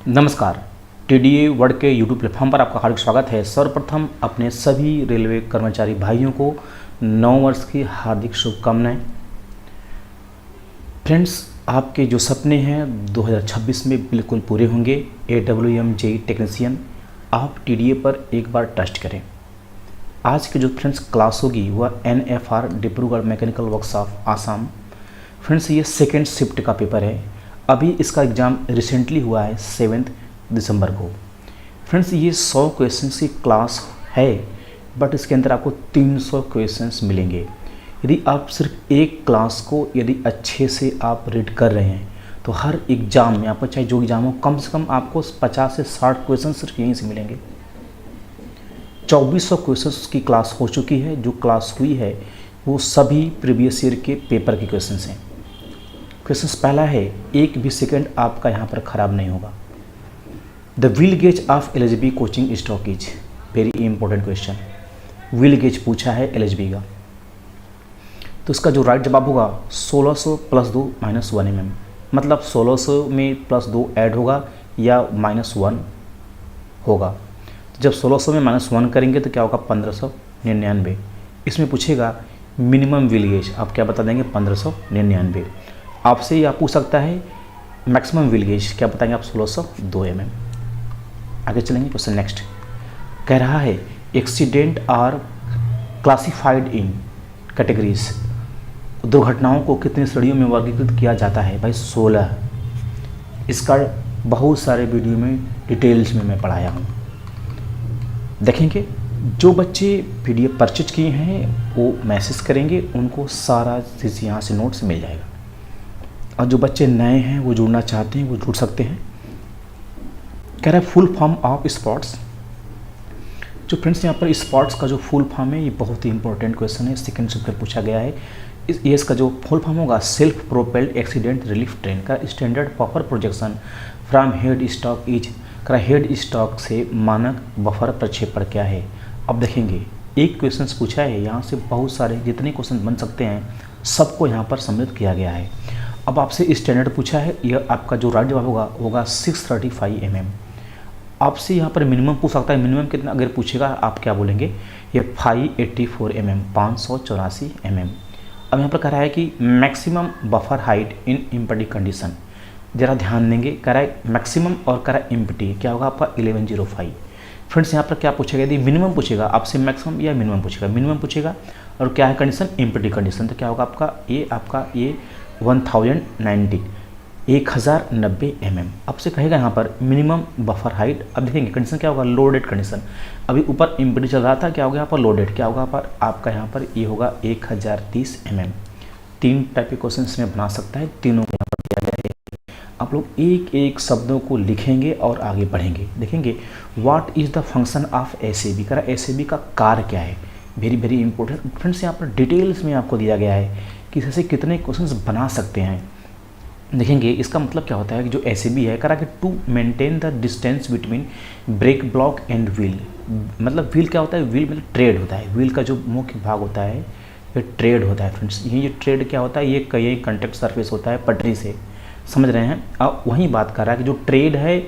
नमस्कार। TDA word के YouTube platform पर आपका हार्दिक स्वागत है। सर्वप्रथम अपने सभी रेलवे कर्मचारी भाइयों को नव वर्ष की हार्दिक शुभकामनाएं। फ्रेंड्स, आपके जो सपने हैं 2026 में बिल्कुल पूरे होंगे। AWM JEE टेक्नीशियन आप टीडीए पर एक बार ट्रस्ट करें। आज की जो फ्रेंड्स क्लास होगी वह NFR Dibrugarh mechanical workshop Assam. Friends, ये सेकेंड शिफ्ट का पेपर है। अभी इसका एग्ज़ाम रिसेंटली हुआ है 7 दिसंबर को। फ्रेंड्स, ये 100 क्वेश्चंस की क्लास है, बट इसके अंदर आपको 300 क्वेश्चंस मिलेंगे। यदि आप सिर्फ एक क्लास को यदि अच्छे से आप रीड कर रहे हैं तो हर एग्ज़ाम में आपको चाहे जो एग्ज़ाम हो कम से कम आपको 50 से 60 क्वेश्चन सिर्फ यहीं से मिलेंगे। 2400 क्वेश्चंस की क्लास हो चुकी है। जो क्लास हुई है वो सभी प्रीवियस ईयर के पेपर के क्वेश्चंस हैं। क्वेश्चन पहला है, एक भी सेकंड आपका यहाँ पर खराब नहीं होगा। The wheel gauge of LHB coaching stock is, very important question. Wheel gauge पूछा है LHB का, तो इसका जो राइट जवाब होगा 1600 + 2 - 1 mm, मतलब 1600 में +2 ऐड होगा या -1 होगा। तो जब 1600 में -1 करेंगे तो क्या होगा 1599। इसमें पूछेगा मिनिमम व्हील गेज, आप क्या बता देंगे 1599। आपसे या पूछ सकता है मैक्सिमम व्हील गेज, क्या बताएंगे आप 1602 mm। आगे चलेंगे। क्वेश्चन नेक्स्ट कह रहा है accident are classified in categories, दुर्घटनाओं को कितनी श्रेणियों में वर्गीकृत किया जाता है। भाई 16। इसका बहुत सारे वीडियो में डिटेल्स में मैं पढ़ाया हूँ, देखेंगे। जो बच्चे PDF परचेज किए हैं वो मैसेज करेंगे, उनको सारा चीज़ यहाँ से नोट्स मिल जाएगा। और जो बच्चे नए हैं वो जुड़ना चाहते हैं वो जुड़ सकते हैं। कह रहा है फुल फॉर्म ऑफ स्पोर्ट्स। जो फ्रेंड्स यहाँ पर स्पोर्ट्स का जो फुल फॉर्म है ये बहुत ही इंपॉर्टेंट क्वेश्चन है, सेकंड शिफ्ट में पूछा गया है। इसका जो फुल फॉर्म होगा self propelled accident relief train का standard buffer projection from head stock is. कह हेड स्टॉक से मानक बफर प्रक्षेपण क्या है। अब देखेंगे एक क्वेश्चन पूछा है, यहाँ से बहुत सारे जितने क्वेश्चन बन सकते हैं सबको यहाँ पर सम्मिलित किया गया है। अब आपसे स्टैंडर्ड पूछा है, यह आपका जो राइट जवाब होगा 635 mm। आपसे यहाँ पर मिनिमम पूछ सकता है, मिनिमम कितना अगर पूछेगा आप क्या बोलेंगे, ये 584 mm, 584 mm। अब यहाँ पर कह रहा है कि maximum buffer height in empty condition, जरा ध्यान देंगे। कह रहा है मैक्सिमम और कह रहा है इम्पटी, क्या होगा आपका 1105। फ्रेंड्स, यहाँ पर क्या पूछेगा, यदि मिनिमम पूछेगा आपसे मैक्सिमम या मिनिमम पूछेगा, मिनिमम पूछेगा और क्या है कंडीशन इम्पटी कंडीशन, तो क्या होगा आपका ये 1090 1090 mm। आपसे कहेगा यहाँ पर मिनिमम बफर हाइट। अब देखेंगे कंडीशन क्या होगा, लोडेड कंडीशन। अभी ऊपर इम्पटी चल रहा था, क्या होगा यहाँ पर लोडेड, क्या होगा पर आपका यहाँ पर ये होगा 1030 mm। 3 टाइप के क्वेश्चन में बना सकता है, तीनों को यहाँ पर दिया गया है। आप लोग एक एक शब्दों को लिखेंगे और आगे बढ़ेंगे। देखेंगे what is the function of SAB, करा SAB का कार्य क्या है, वेरी वेरी इंपॉर्टेंट फ्रेंड्स। यहाँ पर डिटेल्स में आपको दिया गया है कि इससे कितने क्वेश्चंस बना सकते हैं। देखेंगे इसका मतलब क्या होता है कि जो SAB है करा कि to maintain the distance between brake block and wheel. मतलब व्हील क्या होता है, व्हील मतलब ट्रेड होता है। व्हील का जो मुख्य भाग होता है ये ट्रेड होता है फ्रेंड्स। ये ट्रेड क्या होता है, ये कई कॉन्टैक्ट सरफेस होता है पटरी से, समझ रहे हैं। अब वहीं बात कर रहा है कि जो ट्रेड है,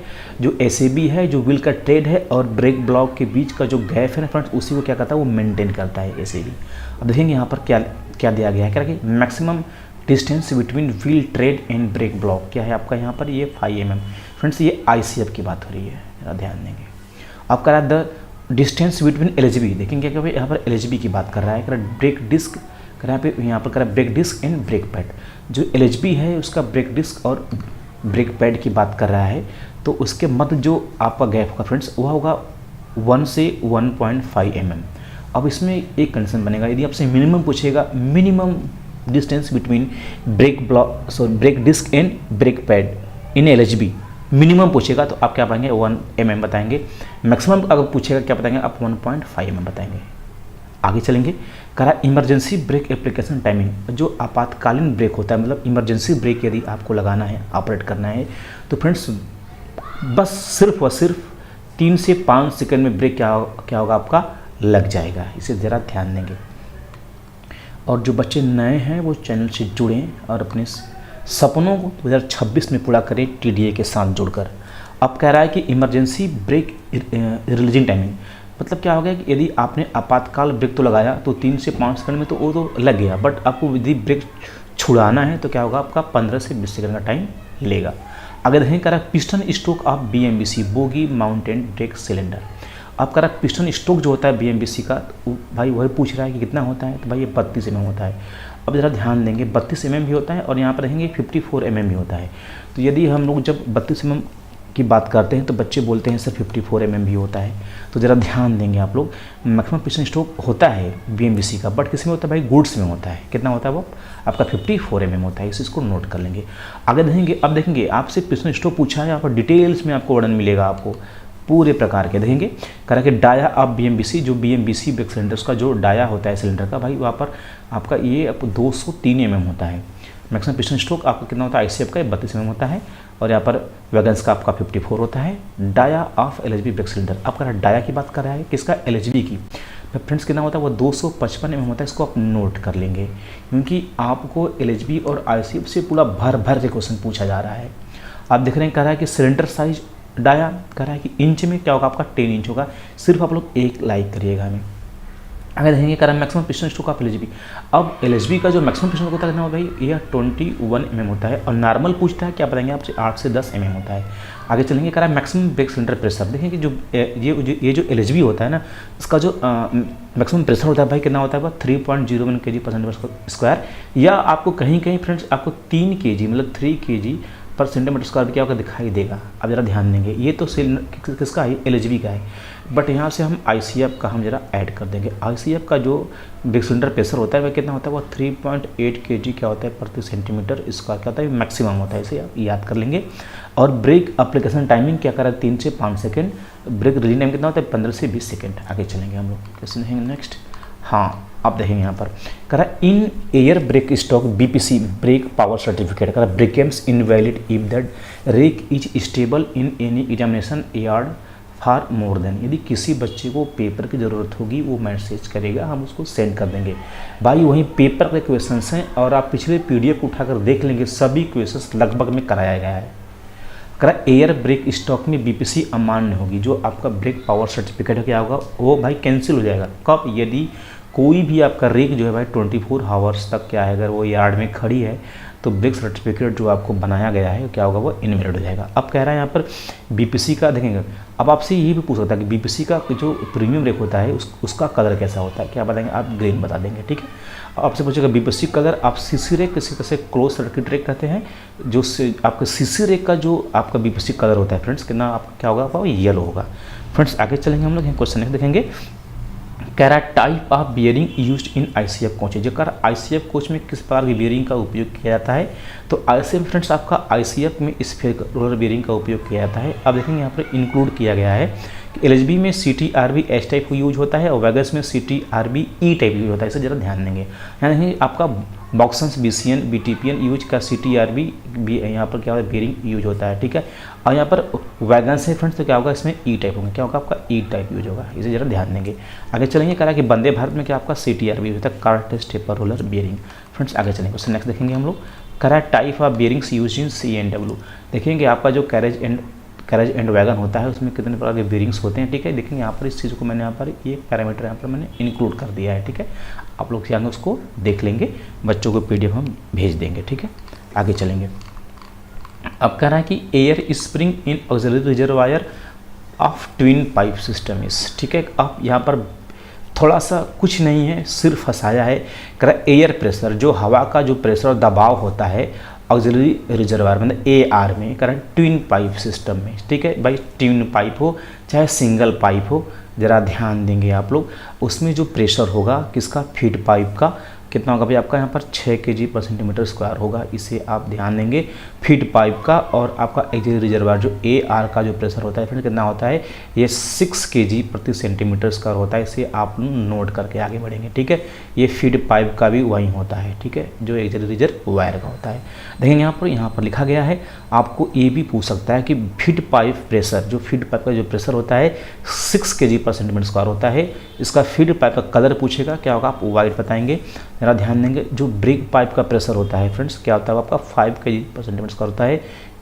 जो SAB है, जो व्हील का ट्रेड है और ब्रेक ब्लॉक के बीच का जो गैप है ना फ्रेंड्स, उसी को क्या करता है वो मेंटेन करता है SAB। अब देखेंगे यहाँ पर क्या दिया गया है, क्या कि maximum distance between wheel tread and brake block क्या है आपका यहाँ पर ये 5 mm। फ्रेंड्स, ये ICF की बात हो रही है, जरा ध्यान देंगे। अब कह रहा है द डिस्टेंस बिटवीन LHB, देखेंगे क्या यहाँ पर LHB की बात कर रहा है। कह रहा ब्रेक डिस्क, कह रहा है यहाँ पर कह रहा है brake disc and brake pad. जो LHB है उसका ब्रेक डिस्क और ब्रेक पैड की बात कर रहा है, तो उसके मध्य जो आपका गैप होगा फ्रेंड्स वह होगा 1 से 1.5 mm। अब इसमें एक कंडीशन बनेगा, यदि आपसे मिनिमम पूछेगा, minimum distance between brake disc and brake pad in LHB minimum पूछेगा तो आप क्या पाएंगे 1 mm बताएंगे। मैक्सिमम अगर पूछेगा क्या बताएंगे आप 1.5 mm बताएंगे। आगे चलेंगे। करा इमरजेंसी ब्रेक एप्लीकेशन टाइमिंग, जो आपातकालीन ब्रेक होता है, मतलब इमरजेंसी ब्रेक यदि आपको लगाना है, ऑपरेट करना है, तो फ्रेंड्स बस सिर्फ व सिर्फ 3 से 5 सेकंड में ब्रेक क्या होगा आपका लग जाएगा। इसे ज़रा ध्यान देंगे। और जो बच्चे नए हैं वो चैनल से जुड़ें और अपने सपनों को 2026 में पूरा करें टीडीए के साथ जुड़कर। अब कह रहा है कि इमरजेंसी ब्रेक रिलीजिंग टाइमिंग, मतलब क्या हो गया कि यदि आपने आपातकाल ब्रेक तो लगाया तो 3 से 5 सेकंड में तो वो तो लग गया, बट आपको यदि ब्रेक छुड़ाना है तो क्या होगा, आपका 15 से 20 सेकंड का टाइम लेगा। अगर नहीं करा piston stroke of BMBC bogie mountain brake cylinder, अब करा पिस्टन स्ट्रोक जो होता है BMBC का, तो भाई वही पूछ रहा है कि कितना होता है, तो भाई ये 32 mm होता है। अब ज़रा ध्यान देंगे 32 mm भी होता है और यहाँ पर रहेंगे 54 mm भी होता है। तो यदि हम लोग जब 32 mm की बात करते हैं तो बच्चे बोलते हैं सर 54 mm भी होता है, तो ज़रा ध्यान देंगे आप लोग। मैक्सिमम पिस्टन स्ट्रोक होता है BMBC का, बट किस में होता है भाई, गुड्स में होता है। कितना होता है वो आपका 54 mm होता है, इस चीज़ को नोट कर लेंगे। आगे देखेंगे, अब देखेंगे आपसे पिस्टन स्ट्रोक पूछा है, यहाँ पर डिटेल्स में आपको वर्णन मिलेगा, आपको पूरे प्रकार के देखेंगे। कह कि डाया ऑफ BMBC, जो BMBC ब्रेक सिलेंडर का जो डाया होता है सिलेंडर का, भाई वहाँ पर आपका ये आपको 203 mm होता है। मैक्सिमम पिस्टन स्ट्रोक आपका कितना होता है ICF का 32 mm होता है, और यहाँ पर वैगन्स का आपका 54 होता है। Dia of LHB brake cylinder, आपका डाया की बात कर रहा है, किसका, LHB की। फ्रेंड्स कितना होता है वो 255 mm होता है, इसको आप नोट कर लेंगे, क्योंकि आपको LHB और ICF से पूरा भर भर के क्वेश्चन पूछा जा रहा है। आप देख रहे हैं, कह रहा है कि सिलेंडर साइज डाया, कह रहा है कि इंच में क्या होगा, आपका 10 इंच होगा। सिर्फ आप लोग एक लाइक करिएगा हमें। अगर देखेंगे कह रहा है maximum piston stroke of LHB, अब LHB का जो मैक्सिमम पिस्टन होता है कितना भाई, ये 21 mm होता है, और नॉर्मल पूछता है क्या बताएंगे आपसे, 8 से 10 mm होता है। आगे चलेंगे, कह रहा है मैक्सिमम ब्रेक सिलेंडर प्रेशर, देखेंगे जो ये जो LHB होता है ना, इसका जो मैक्सिमम प्रेशर होता है भाई कितना होता है, 3.01 kg/cm², या आपको कहीं कहीं फ्रेंड्स आपको 3 kg मतलब 3 kg/cm² भी क्या होगा दिखाई देगा। अब जरा ध्यान देंगे, ये तो किसका है, LHB का है, बट यहाँ से हम ICF का हम जरा ऐड कर देंगे। ICF का जो ब्रेक सिलेंडर प्रेशर होता है वह कितना होता है, वो 3.8 kg क्या होता है प्रति सेंटीमीटर, इसका क्या होता है मैक्सिमम होता है, इसे आप याद कर लेंगे। और ब्रेक एप्लीकेशन टाइमिंग क्या करा, 3 से 5 सेकेंड। ब्रेक रिलीज टाइम कितना होता है, 15 से 20 सेकेंड। आगे चलेंगे हम लोग, क्वेश्चन देखेंगे नेक्स्ट। हाँ आप देखेंगे यहाँ पर कह रहा है in air brake stock BPC brake power certificate, कह रहा है becomes invalid if that rake is stable in any examination yard for more than, यदि किसी बच्चे को पेपर की ज़रूरत होगी वो मैसेज करेगा, हम उसको सेंड कर देंगे। भाई वहीं पेपर के क्वेश्चंस हैं और आप पिछले PDF उठाकर देख लेंगे, सभी क्वेश्चंस लगभग में कराया गया है। करा एयर ब्रेक स्टॉक में BPC अमान्य होगी, जो आपका ब्रेक पावर सर्टिफिकेट क्या होगा वो भाई कैंसिल हो जाएगा। कब, यदि कोई भी आपका रेक जो है भाई 24 आवर्स तक क्या है, अगर वो यार्ड में खड़ी है तो ब्रेक सर्टिफिकेट जो आपको बनाया गया है क्या होगा, वो इनवैलिड हो जाएगा। अब कह रहा है यहाँ पर BPC का देखेंगे, अब आपसे ये भी पूछ सकता है कि BPC का जो प्रीमियम रेक होता है उसका कलर कैसा होता है, क्या बताएंगे आप, ग्रीन बता देंगे, ठीक है। आपसे पूछेगा BPC कलर, आप CC रेक किसे क्लोज सर्किट रेक कहते हैं, जो आपका CC रेक का जो आपका BPC कलर होता है फ्रेंड्स कितना आपका क्या होगा, वो येलो होगा। फ्रेंड्स आगे चलेंगे हम लोग, क्वेश्चन देखेंगे। कह रहा है type of bearing used in ICF coach, जो कर ICF कोच में किस प्रकार की बियरिंग का उपयोग किया जाता है, तो ICF फ्रेंड्स आपका ICF में स्फेरिकल बियरिंग का उपयोग किया जाता है। अब देखेंगे यहाँ पर इंक्लूड किया गया है कि LHB में CTRB S टाइप का यूज होता है और वैगस में CTRB E टाइप यूज होता है, इसे जरा ध्यान देंगे। यहाँ देखेंगे आपका बॉक्सन्स BCN BTPN यूज का CTRB भी यहाँ पर क्या होता है बियरिंग यूज होता है, ठीक है। और यहाँ पर वैगन्स है फ्रेंड्स तो क्या होगा, इसमें E टाइप होगा, क्या होगा आपका E टाइप यूज होगा, इसे जरा ध्यान देंगे। आगे चलेंगे, कह रहा है कि वंदे भारत में क्या आपका CTRB होता है, cartridge taper roller bearing. Friends आगे चलेंगे, क्वेश्चन नेक्स्ट देखेंगे हम लोग। कह रहा है type of bearings use in CNW, देखेंगे आपका जो कैरेज एंड वैगन होता है उसमें कितने प्रकार के बियरिंग्स होते हैं, ठीक है। देखेंगे यहाँ पर इस चीज़ को मैंने यहाँ पर ये पैरामीटर यहाँ पर मैंने इंक्लूड कर दिया है, ठीक है। आप लोग यहाँ उसको देख लेंगे, बच्चों को PDF हम भेज देंगे, ठीक है। आगे चलेंगे, अब कह रहा है कि air spring in auxiliary reservoir of twin pipe system इस, ठीक है। अब यहाँ पर थोड़ा सा कुछ नहीं है, सिर्फ फंसाया है। कह रहा है एयर प्रेशर, जो हवा का जो प्रेशर और दबाव होता है ऑक्सिलरी रिजर्वायर मतलब AR में, करें ट्विन पाइप सिस्टम में, ठीक है भाई। ट्विन पाइप हो चाहे सिंगल पाइप हो, ज़रा ध्यान देंगे आप लोग, उसमें जो प्रेशर होगा किसका, फीड पाइप का कितना होगा भाई आपका यहाँ पर 6 kg/cm² होगा, इसे आप ध्यान देंगे फीड पाइप का। और आपका ऑक्सिलरी रिजर्वायर जो AR का जो प्रेशर होता है फिर कितना होता है, ये 6 kg/cm² होता है, इसे आप नोट करके आगे बढ़ेंगे, ठीक है। ये फीड पाइप का भी वही होता है, ठीक है, जो ऑक्सिलरी रिजर्वायर का होता है। देखेंगे यहाँ पर लिखा गया है, आपको ये भी पूछ सकता है कि फीड पाइप प्रेशर, जो फीड पाइप का जो प्रेशर होता है 6 kg/cm² होता है, इसका फीड पाइप का कलर पूछेगा क्या होगा, आप वाइट बताएंगे। जरा ध्यान देंगे, जो ब्रेक पाइप का प्रेशर होता है फ्रेंड्स क्या होता है आपका 5 kg/cm² होता है,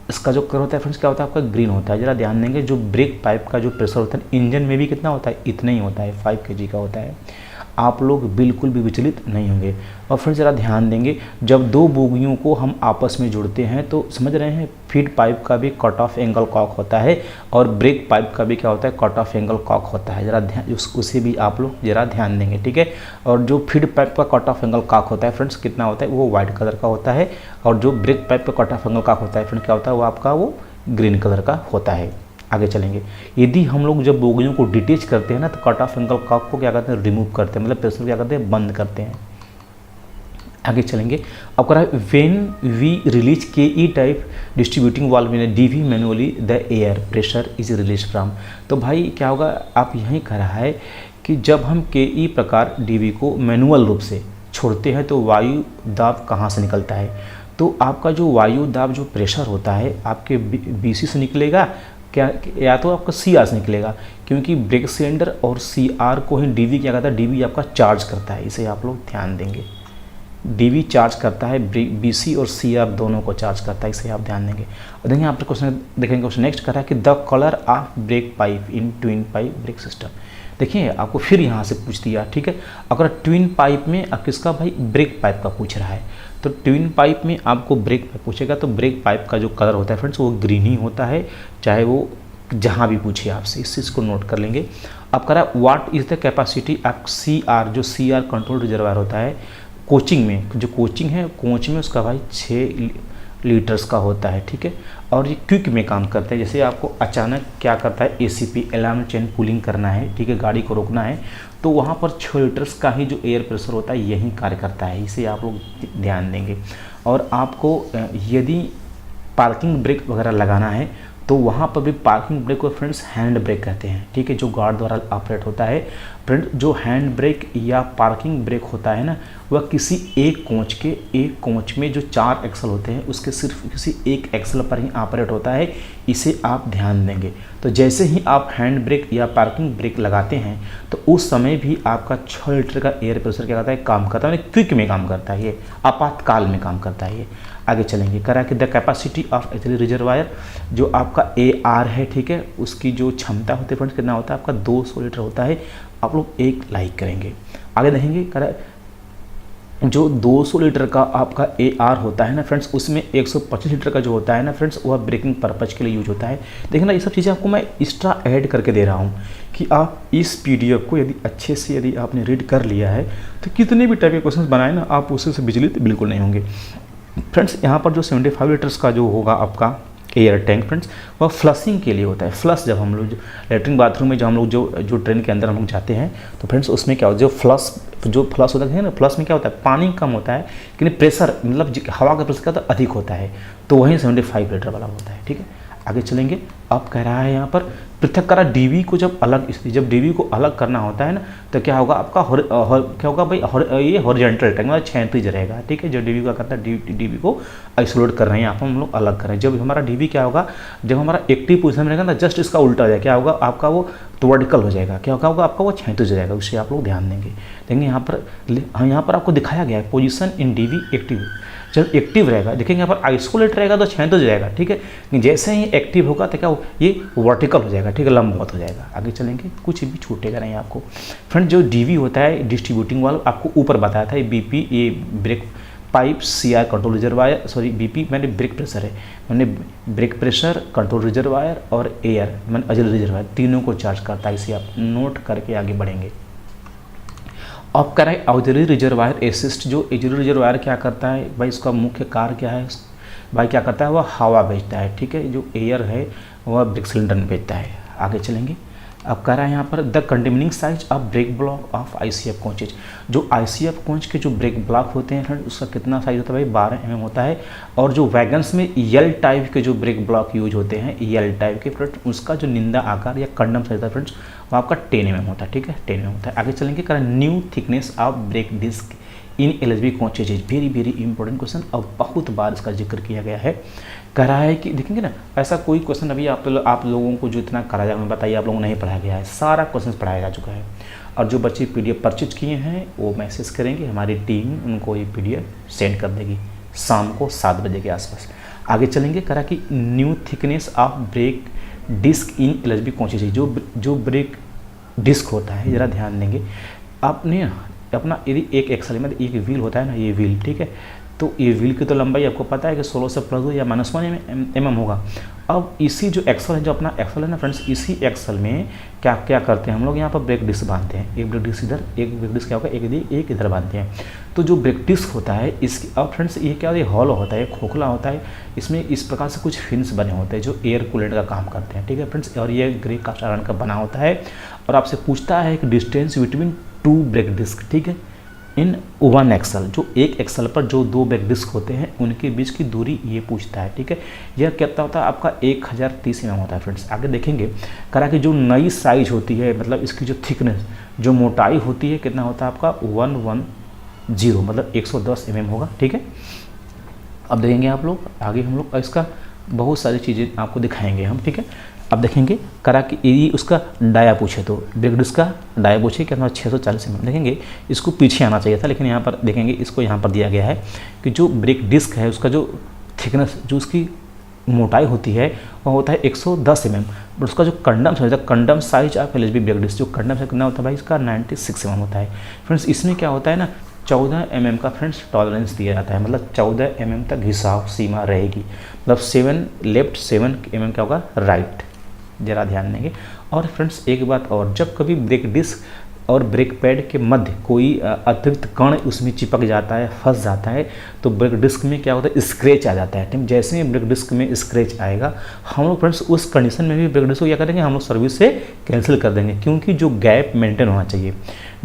इसका जो कलर होता है फ्रेंड्स क्या होता है आपका ग्रीन होता है। जरा ध्यान देंगे जो ब्रेक पाइप का जो प्रेशर होता है इंजन में भी कितना होता है, इतना ही होता है, 5 kg का होता है। आप लोग बिल्कुल भी विचलित नहीं होंगे। और फिर ज़रा ध्यान देंगे जब दो बोगियों को हम आपस में जोड़ते हैं तो समझ रहे हैं फीड पाइप का भी कट ऑफ एंगल कॉक होता है और ब्रेक पाइप का भी क्या होता है, कट ऑफ एंगल कॉक होता है। ज़रा ध्यान उसे भी आप लोग ज़रा ध्यान देंगे, ठीक है। और जो फीड पाइप का कट ऑफ एंगल कॉक होता है फ्रेंड्स कितना होता है, वो वाइट कलर का होता है। और जो ब्रेक पाइप का कट ऑफ एंगल कॉक होता है फ्रेंड्स क्या होता है, वो आपका वो ग्रीन कलर का होता है। आगे चलेंगे, यदि हम लोग जब बोगियों को डिटेच करते हैं ना तो कट ऑफ एंगल कॉक को क्या करते हैं, रिमूव करते हैं, मतलब प्रेशर क्या करते हैं, बंद करते हैं। आगे चलेंगे, अब करा when we release K E type distributing valve में DV manually the air pressure is release from. तो भाई क्या होगा, आप यहीं कह रहा है कि जब हम के ई प्रकार डीवी को मैनुअल रूप से छोड़ते हैं तो वायु दाब कहाँ से निकलता है। तो आपका जो वायु दाब जो प्रेशर होता है आपके बीसी से निकलेगा क्या, या तो आपका सी आर से निकलेगा, क्योंकि ब्रेक सिलेंडर और सी आर को ही डीवी क्या करता है, डीवी आपका चार्ज करता है। इसे आप लोग ध्यान देंगे, डीवी चार्ज करता है, बीसी और सी आर दोनों को चार्ज करता है, इसे आप ध्यान देंगे। और देखिए यहाँ पर क्वेश्चन देखेंगे, क्वेश्चन नेक्स्ट कर रहा है कि the colour of break pipe in twin pipe brake system. देखिए आपको फिर यहाँ से पूछ दिया, ठीक है। अगर ट्विन पाइप में अब किसका भाई, ब्रेक पाइप का पूछ रहा है, तो ट्विन पाइप में आपको ब्रेक पाइप पूछेगा तो ब्रेक पाइप का जो कलर होता है फ्रेंड्स वो ग्रीन ही होता है, चाहे वो जहाँ भी पूछे आपसे, इस चीज़ को नोट कर लेंगे। अब करा what is the capacity of C R, जो सी आर कंट्रोल रिजर्वायर होता है कोचिंग में, जो कोचिंग है कोच में उसका भाई 6 लीटर्स का होता है, ठीक है। और ये क्विक में काम करता है, जैसे आपको अचानक क्या करता है, एसीपी अलार्म चेन कूलिंग करना है, ठीक है, गाड़ी को रोकना है, तो वहाँ पर 6 लीटर्स का ही जो एयर प्रेशर होता है यही कार्य करता है, इसे आप लोग ध्यान देंगे। और आपको यदि पार्किंग ब्रेक वगैरह लगाना है तो वहाँ पर भी पार्किंग ब्रेक को फ्रेंड्स हैंड ब्रेक कहते हैं, ठीक है, जो गार्ड द्वारा ऑपरेट होता है। फ्रेंड जो हैंड ब्रेक या पार्किंग ब्रेक होता है ना, वह किसी एक कोच में जो 4 एक्सल होते हैं उसके सिर्फ किसी एक एक्सल पर ही ऑपरेट होता है, इसे आप ध्यान देंगे। तो जैसे ही आप हैंड ब्रेक या पार्किंग ब्रेक लगाते हैं तो उस समय भी आपका 6 लीटर का एयर प्रेशर क्या करता है, काम करता है, क्विक में काम करता है, ये आपातकाल में काम करता है ये। आगे चलेंगे, करा कि the capacity of ethylene reservoir, जो आपका ए आर है, ठीक है, उसकी जो क्षमता होती है फ्रेंड्स कितना होता है आपका 200 लीटर होता है। आप लोग एक लाइक करेंगे। आगे देखेंगे, करा जो 200 लीटर का आपका ए आर होता है ना फ्रेंड्स, उसमें 125 लीटर का जो होता है ना फ्रेंड्स, वह ब्रेकिंग पर्पज के लिए यूज होता है। देखिए ना, ये सब चीज़ें आपको मैं एक्स्ट्रा ऐड करके दे रहा हूँ कि आप इस पीडीएफ को यदि अच्छे से यदि आपने रीड कर लिया है तो कितने भी टाइप के क्वेश्चन बनाए ना आप उससे विचलित बिल्कुल नहीं होंगे। फ्रेंड्स यहाँ पर जो 75 लीटर्स का जो होगा आपका एयर टैंक फ्रेंड्स, वह फ्लशिंग के लिए होता है। फ्लश जब हम लोग लेटरिन बाथरूम में जब हम लोग जो ट्रेन के अंदर हम लोग जाते हैं तो फ्रेंड्स उसमें क्या होता है, जो फ्लश होता है ना, फ्लश में क्या होता है, पानी कम होता है लेकिन प्रेशर मतलब हवा का प्रेशर क्या अधिक होता है, तो वही 75 लीटर वाला होता है, ठीक है। आगे चलेंगे, अब कह रहा है यहाँ पर पृथक करा डीवी को जब अलग, जब डीवी को अलग करना होता है ना तो क्या होगा आपका क्या होगा भाई, ये हॉरिजॉन्टल टैंक मतलब क्षैतिज रहेगा, ठीक है। जो डीवी का करता है, डीवी को आइसोलेट कर रहे हैं यहाँ पर हम लोग अलग कर रहे हैं। जब हमारा डीवी क्या होगा, जब हमारा एक्टिव पोजिशन में रहेगा ना, जस्ट इसका उल्टा हो जाएगा, क्या होगा आपका वो वर्टिकल हो जाएगा, क्या होगा आपका वो क्षैतिज हो जाएगा, उससे आप लोग ध्यान देंगे। देखेंगे यहाँ पर आपको दिखाया गया है पोजीशन इन डीवी एक्टिव, जब एक्टिव रहेगा देखेंगे यहाँ पर आइसोलेट रहेगा तो क्षैतिज हो जाएगा, ठीक है। जैसे ही एक्टिव होगा तो क्या ये वर्टिकल हो जाएगा, ठीक है, लंबवत हो जाएगा। आगे चलेंगे, कुछ भी छूटेगा नहीं आपको। फ्रेंड जो डीवी होता है डिस्ट्रीब्यूटिंग वाल्व, आपको ऊपर बताया था, ये बीपी, ये break pipe, CR control reservoir, sorry BP मैंने ब्रेक प्रेशर है, मैंने ब्रेक प्रेशर, कंट्रोल रिजर्वायर और एयर मैंने ऑक्सिलरी रिजर्वायर, तीनों को चार्ज करता है, इसे आप नोट करके आगे बढ़ेंगे। अब कह रहा है ऑक्सिलरी रिजर्वायर असिस्ट, जो ऑक्सिलरी रिजर्वायर क्या करता है भाई, इसका मुख्य कार्य क्या है भाई, क्या करता है वह हवा भेजता है, ठीक है, जो एयर है वह ब्रेक सिलेंडर में भेजता है। आगे चलेंगे, अब कह रहा है यहाँ पर the containing size of brake block of ICF coaches, जो आईसीएफ कोच के जो ब्रेक ब्लॉक होते हैं उसका कितना साइज होता है भाई, 12 mm होता है। और जो वैगन्स में यल टाइप के जो ब्रेक ब्लॉक यूज होते हैं, यल टाइप के फ्रेंड्स, उसका जो निंदा आकार या कंडम साइज होता है फ्रेंड्स, वो आपका 10 mm होता है, ठीक है, 10 mm होता है। आगे चलेंगे, कह रहा है new thickness of brake disc in LSB coaches, very very important question, और बहुत बार इसका जिक्र किया गया है। कह रहा है कि देखेंगे ना, ऐसा कोई क्वेश्चन अभी आप लोगों को जो इतना करा जाए बताइए, आप लोगों को नहीं पढ़ाया गया है, सारा क्वेश्चन पढ़ाया जा चुका है। और जो बच्चे पीडीएफ परचेज किए हैं वो मैसेज करेंगे, हमारी टीम उनको ये पीडीएफ सेंड कर देगी शाम को 7 बजे के आसपास। आगे चलेंगे, करा कि new thickness of brake disc in LHB कौन सी चीज़, जो ब्रेक डिस्क होता है, ज़रा ध्यान देंगे आपने अपना, यदि एक एक्सल में एक व्हील होता है ना, ये व्हील, ठीक है, तो ये व्हील की तो लंबाई आपको पता है कि 16 से +2 या -1 mm होगा। अब इसी जो एक्सल है, जो अपना एक्सल है ना फ्रेंड्स, इसी एक्सल में क्या क्या करते हैं हम लोग, यहाँ पर ब्रेक डिस्क बांधते हैं, एक ब्रेक डिस्क इधर, एक ब्रेक डिस्क क्या होगा, एक इधर बांधते हैं। तो जो ब्रेक डिस्क होता है इसकी, अब फ्रेंड्स ये क्या, ये हॉलो होता है, खोखला होता है, इसमें इस प्रकार से कुछ फिन्स बने होते हैं जो एयर कूलेंट का काम करते हैं, ठीक है फ्रेंड्स, और ये ग्रे कास्ट आयरन का बना होता है। और आपसे पूछता है कि डिस्टेंस बिटवीन 2 ब्रेक डिस्क, ठीक है, इन 1 एक्सल, जो एक एक्सल पर जो 2 ब्रेक डिस्क होते हैं उनके बीच की दूरी ये पूछता है, ठीक है। यह कितना होता है आपका 1030 mm होता है फ्रेंड्स। आगे देखेंगे करा कि जो नई साइज होती है, मतलब इसकी जो थिकनेस, जो मोटाई होती है, कितना होता है आपका 110, मतलब 110 mm होगा, ठीक है। अब देखेंगे आप लोग आगे, हम लोग इसका बहुत सारी चीज़ें आपको दिखाएंगे हम, ठीक है। अब देखेंगे करा कि यदि उसका डाया पूछे, तो ब्रेक डिस्क का डाया पूछे कितना 640 mm, देखेंगे इसको पीछे आना चाहिए था, लेकिन यहाँ पर देखेंगे इसको यहाँ पर दिया गया है कि जो ब्रेक डिस्क है उसका जो थिकनेस, जो उसकी मोटाई होती है वह होता है 110 mm, बट उसका जो condemn size, condemn size of LHB brake disc, जो कंडम साइज कितना होता है भाई, इसका 96 mm होता है फ्रेंड्स। इसमें क्या होता है ना, 14 mm का फ्रेंड्स टॉलरेंस दिया जाता है, मतलब 14 mm तक घिसाव सीमा रहेगी, मतलब 7 लेफ्ट 7 mm क्या होगा राइट, जरा ध्यान देंगे। और फ्रेंड्स एक बात और, जब कभी ब्रेक डिस्क और ब्रेक पैड के मध्य कोई अतिरिक्त कण उसमें चिपक जाता है, फंस जाता है, तो ब्रेक डिस्क में क्या होता है, स्क्रैच आ जाता है, ठीक। जैसे ही ब्रेक डिस्क में स्क्रैच आएगा, हम लोग फ्रेंड्स उस कंडीशन में भी ब्रेक डिस्क को क्या करेंगे, हम लोग सर्विस से कैंसिल कर देंगे, क्योंकि जो गैप मेंटेन होना चाहिए,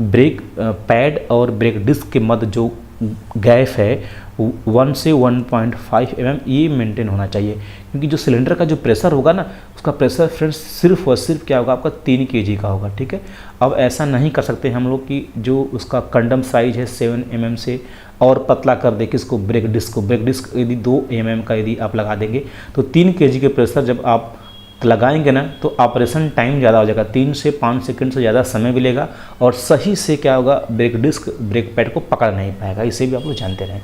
ब्रेक पैड और ब्रेक डिस्क के मध्य जो गैप है 1 से 1.5 mm ये मेंटेन होना चाहिए, क्योंकि जो सिलेंडर का जो प्रेशर होगा ना, उसका प्रेशर फ्रेंड्स सिर्फ और सिर्फ क्या होगा आपका 3 kg का होगा, ठीक है। अब ऐसा नहीं कर सकते हम लोग कि जो उसका कंडम साइज है 7 mm से और पतला कर दे किसको, ब्रेक डिस्क को। ब्रेक डिस्क यदि 2 mm का यदि आप लगा देंगे तो 3 kg के प्रेशर जब आप लगाएंगे ना, तो ऑपरेशन टाइम ज़्यादा हो जाएगा, 3 से 5 सेकंड से ज़्यादा समय भी लेगा, और सही से क्या होगा, ब्रेक डिस्क ब्रेक पैड को पकड़ नहीं पाएगा। इसे भी आप लोग जानते रहें।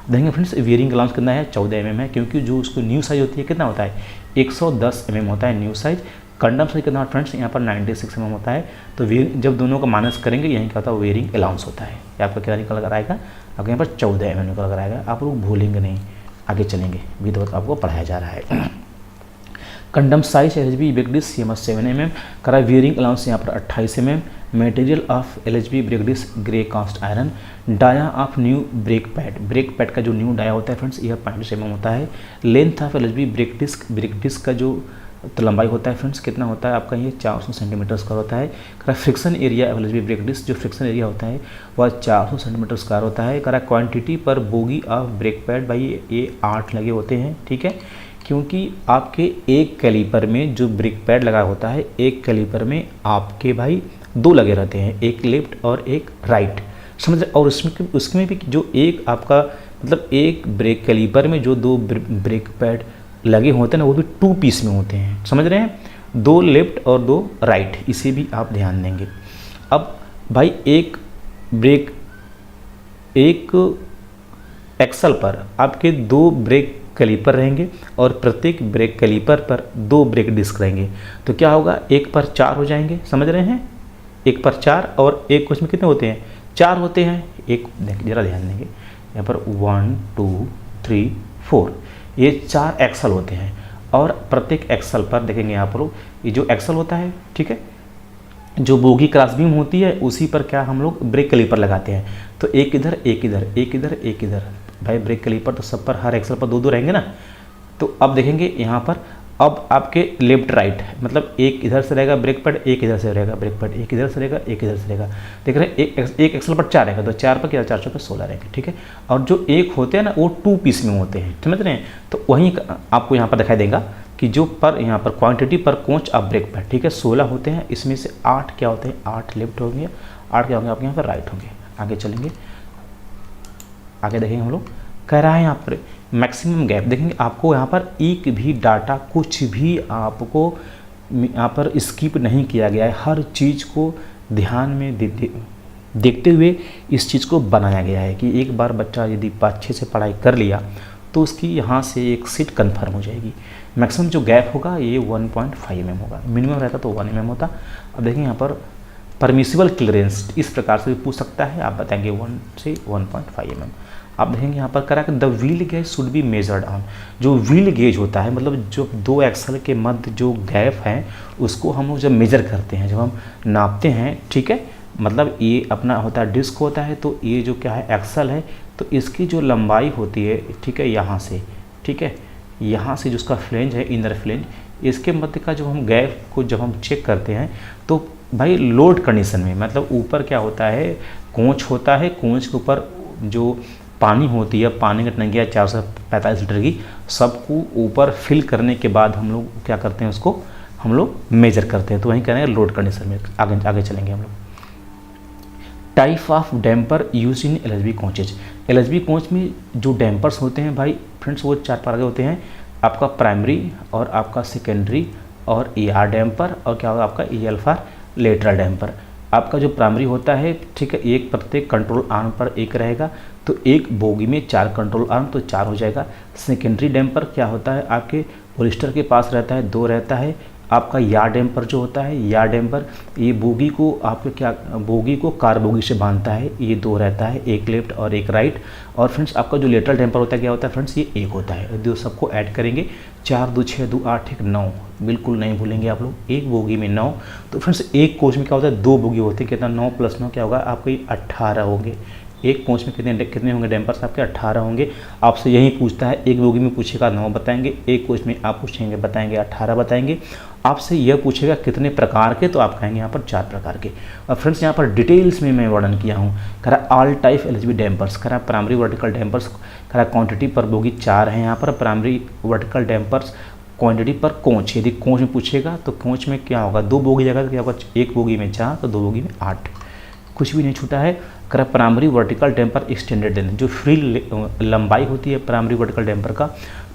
देखेंगे फ्रेंड्स वियरिंग अलाउंस कितना है, 14 mm है, क्योंकि जो उसको न्यू साइज होती है कितना होता है, 110 mm होता है न्यू साइज। कंडम साइज कितना फ्रेंड्स, यहाँ पर 96 mm होता है। तो जब दोनों का माइनस करेंगे, यहीं क्या होता है, वेयरिंग अलाउंस होता है। आपका क्या निकल कर आएगा, आपके यहाँ पर 14 mm निकल कर आएगा, आप लोग भूलेंगे नहीं। आगे चलेंगे, विधिवत आपको पढ़ाया जा रहा है। Condemn size LHB brake disc CMS 7 mm, करा वियरिंग अलाउंस यहाँ पर 28 mm। Material of LHB brake disc grey cast iron. Dia of new brake pad का जो न्यू डाया होता है फ्रेंड्स, यह 35 mm होता है। Length of LHB brake disc का जो तो लंबाई होता है फ्रेंड्स कितना होता है आपका, ये 400 सेंटीमीटर स्क्वायर होता है। करा friction area of LHB brake disc, जो फ्रिक्शन एरिया होता है वह 400 सेंटीमीटर स्क्वायर होता है। करा क्वांटिटी पर बोगी ऑफ ब्रेक पैड, भाई ये 8 लगे होते हैं, ठीक है, क्योंकि आपके एक कैलीपर में जो ब्रेक पैड लगा होता है, एक कैलीपर में आपके भाई 2 लगे रहते हैं, एक लेफ्ट और एक राइट, समझ रहे। और उसमें भी जो एक आपका मतलब एक ब्रेक कैलीपर में जो 2 ब्रेक पैड लगे होते हैं ना, वो भी 2 पीस में होते हैं, समझ रहे हैं, 2 लेफ्ट और 2 राइट, इसे भी आप ध्यान देंगे। अब भाई एक एक्सल पर आपके 2 ब्रेक कैलीपर रहेंगे और प्रत्येक ब्रेक कैलीपर पर 2 ब्रेक डिस्क रहेंगे, तो क्या होगा, 1 पर 4 हो जाएंगे, समझ रहे हैं, 1 पर 4, और एक उसमें कितने होते हैं, 4 होते हैं। एक जरा ध्यान देंगे, यहाँ पर 1 2 3 4 ये 4 एक्सल होते हैं, और प्रत्येक एक्सल पर देखेंगे यहाँ पर ये जो एक्सल होता है, ठीक है, जो बोगी क्रॉस बीम होती है उसी पर क्या हम लोग ब्रेक कैलीपर लगाते हैं, तो एक इधर एक इधर एक इधर एक इधर, भाई ब्रेक कैलीपर तो सब पर, हर एक्सल पर 2 रहेंगे ना। तो अब देखेंगे यहाँ पर, अब आपके लेफ्ट राइट मतलब एक इधर से रहेगा ब्रेक पैड, एक इधर से रहेगा ब्रेक पैड, एक इधर से रहेगा एक इधर से रहेगा, देख रहे हैं, एक एक्सल पर 4 रहेगा, तो 4 पर क्या, 4 4 16 रहेंगे, ठीक है। और जो एक होते हैं ना वो 2 पीस में होते हैं, समझ रहे हैं। तो वहीं आपको यहाँ पर दिखाई देगा कि जो पर यहाँ पर क्वांटिटी पर कोच ऑफ ब्रेक पैड, ठीक है, 16 होते हैं, इसमें से 8 क्या होते हैं, 8 लेफ्ट होंगे, 8 क्या होंगे आपके यहाँ पर राइट होंगे। आगे चलेंगे, आगे देखेंगे हम लोग, कह रहा है यहाँ पर मैक्सिमम गैप, देखेंगे आपको यहाँ पर एक भी डाटा कुछ भी आपको यहाँ पर स्किप नहीं किया गया है, हर चीज़ को ध्यान में देखते हुए इस चीज़ को बनाया गया है कि एक बार बच्चा यदि अच्छे से पढ़ाई कर लिया तो उसकी यहाँ से एक सीट कन्फर्म हो जाएगी। मैक्सिमम जो गैप होगा ये 1.5 mm होगा, मिनिमम रहता तो 1 mm होता। अब देखिए यहाँ पर परमिसिबल क्लियरेंस इस प्रकार से भी पूछ सकता है, आप बताएंगे 1 से 1.5 mm। आप देखेंगे यहाँ पर करा कि the wheel gauge should be measured on, जो व्हील गेज होता है मतलब जो दो एक्सल के मध्य जो गैप है उसको हम लोग जब मेजर करते हैं, जब हम नापते हैं, ठीक है, मतलब ये अपना होता है डिस्क होता है, तो ये जो क्या है एक्सल है, तो इसकी जो लंबाई होती है, ठीक है, यहाँ से, ठीक है, यहाँ से जो उसका फ्लेंज है इनर फ्लेंज, इसके मध्य का जो हम गैप को जब हम चेक करते हैं तो भाई लोड कंडीशन में मतलब ऊपर क्या होता है, कोंच होता है, कोंच के ऊपर जो पानी होती है, पानी की टंकी 445 लीटर की, सबको ऊपर फिल करने के बाद हम लोग क्या करते हैं, उसको हम लोग मेजर करते हैं, तो वहीं करेंगे लोड कंडीशन में। आगे चलेंगे हम लोग। Type of damper use in LHB coaches. LHB coach में जो डैम्पर्स होते हैं भाई फ्रेंड्स वो 4 प्रकार के होते हैं, आपका प्राइमरी और आपका सेकेंडरी और ER डैम्पर और क्या होगा आपका EL फॉर लेटरल डैम्पर। आपका जो प्राइमरी होता है, ठीक है, एक प्रत्येक कंट्रोल आर्म पर एक रहेगा, तो एक बोगी में 4 कंट्रोल आर्म तो 4 हो जाएगा। सेकेंडरी डैम्पर क्या होता है, आपके होलिस्टर के पास रहता है, 2 रहता है। आपका यार डैम्पर जो होता है, यार डैम्पर ये बोगी को आपके क्या बोगी को कार बोगी से बांधता है, ये 2 रहता है, एक लेफ्ट और एक राइट। और फ्रेंड्स आपका जो लेटरल डैम्पर होता है क्या होता है फ्रेंड्स, ये 1 होता है। दो सबको ऐड करेंगे, 4 2 6 2 8 1 9, बिल्कुल नहीं भूलेंगे आप लोग, एक बोगी में 9। तो फ्रेंड्स एक कोच में क्या होता है, 2 बोगी होती है, कितना 9 + 9 क्या होगा आपके 18 होंगे। एक कोच में कितने होंगे डैम्पर्स आपके, 18 होंगे। आपसे यही पूछता है, एक बोगी में पूछेगा 9 बताएंगे, एक कोच में आप पूछेंगे बताएंगे 18 बताएंगे। आपसे यह पूछेगा कितने प्रकार के, तो आप कहेंगे यहाँ पर 4 प्रकार के। और फ्रेंड्स यहाँ पर डिटेल्स में मैं वर्णन किया हूँ। करा ऑल टाइप एलएचबी डैम्पर्स, करा प्राइमरी वर्टिकल डैम्पर्स, करा क्वांटिटी पर बोगी 4 है यहाँ पर प्राइमरी वर्टिकल डैम्पर्स, क्वांटिटी पर कोच, यदि कोच में पूछेगा तो कोच में क्या होगा, 2 बोगी जगह तो क्या होगा, एक बोगी में 4 तो 2 बोगी में 8, कुछ भी नहीं छूटा है। करा primary vertical damper extended length, जो फ्री लंबाई होती है प्राइमरी वर्टिकल डैम्पर का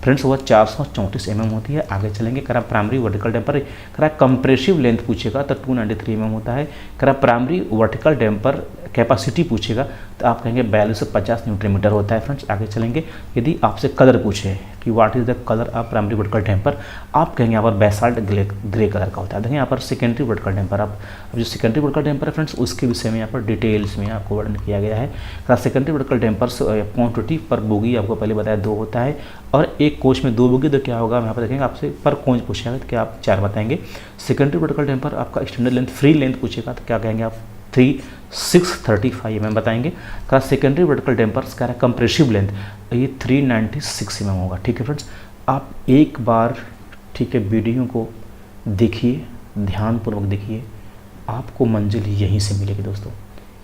फ्रेंड्स वह 434 mm होती है। आगे चलेंगे। करा प्राइमरी वर्टिकल डैम्पर, करा कंप्रेसिव लेंथ पूछेगा तो 293 mm होता है। करा प्राइमरी वर्टिकल डैम्पर कैपेसिटी पूछेगा तो आप कहेंगे 4250 Nm होता है। फ्रेंड्स आगे चलेंगे। यदि आपसे कलर पूछे कि what is the colour of primary vertical damper, आप कहेंगे यहाँ पर बेसाल्ट ग्रे कलर का होता है। देखिए यहाँ पर सेकेंडरी वर्टिकल डैम्पर, आप जो सेकेंडरी वर्टिकल डैम्पर है फ्रेंड्स उसके विषय में यहाँ पर डिटेल्स में आपको वर्णन किया गया है। सेकेंडरी वर्टिकल डैम्पर्स क्वांटिटी पर बोगी आपको पहले बताया 2 होता है, और एक कोच में 2 बोगी तो क्या होगा यहाँ पर देखेंगे आपसे पर कोच पूछेगा तो क्या आप 4 बताएंगे। सेकेंडरी वर्टिकल डैम्पर आपका एक्सटेंडेड लेंथ फ्री लेंथ पूछेगा तो क्या कहेंगे आप 3635 mm बताएंगे। का सेकेंडरी वर्टिकल डैम्पर्स का कंप्रेसिव लेंथ ये 396 mm होगा। ठीक है फ्रेंड्स, आप एक बार ठीक है वीडियो को देखिए, ध्यानपूर्वक देखिए, आपको मंजिल यहीं से मिलेगी दोस्तों।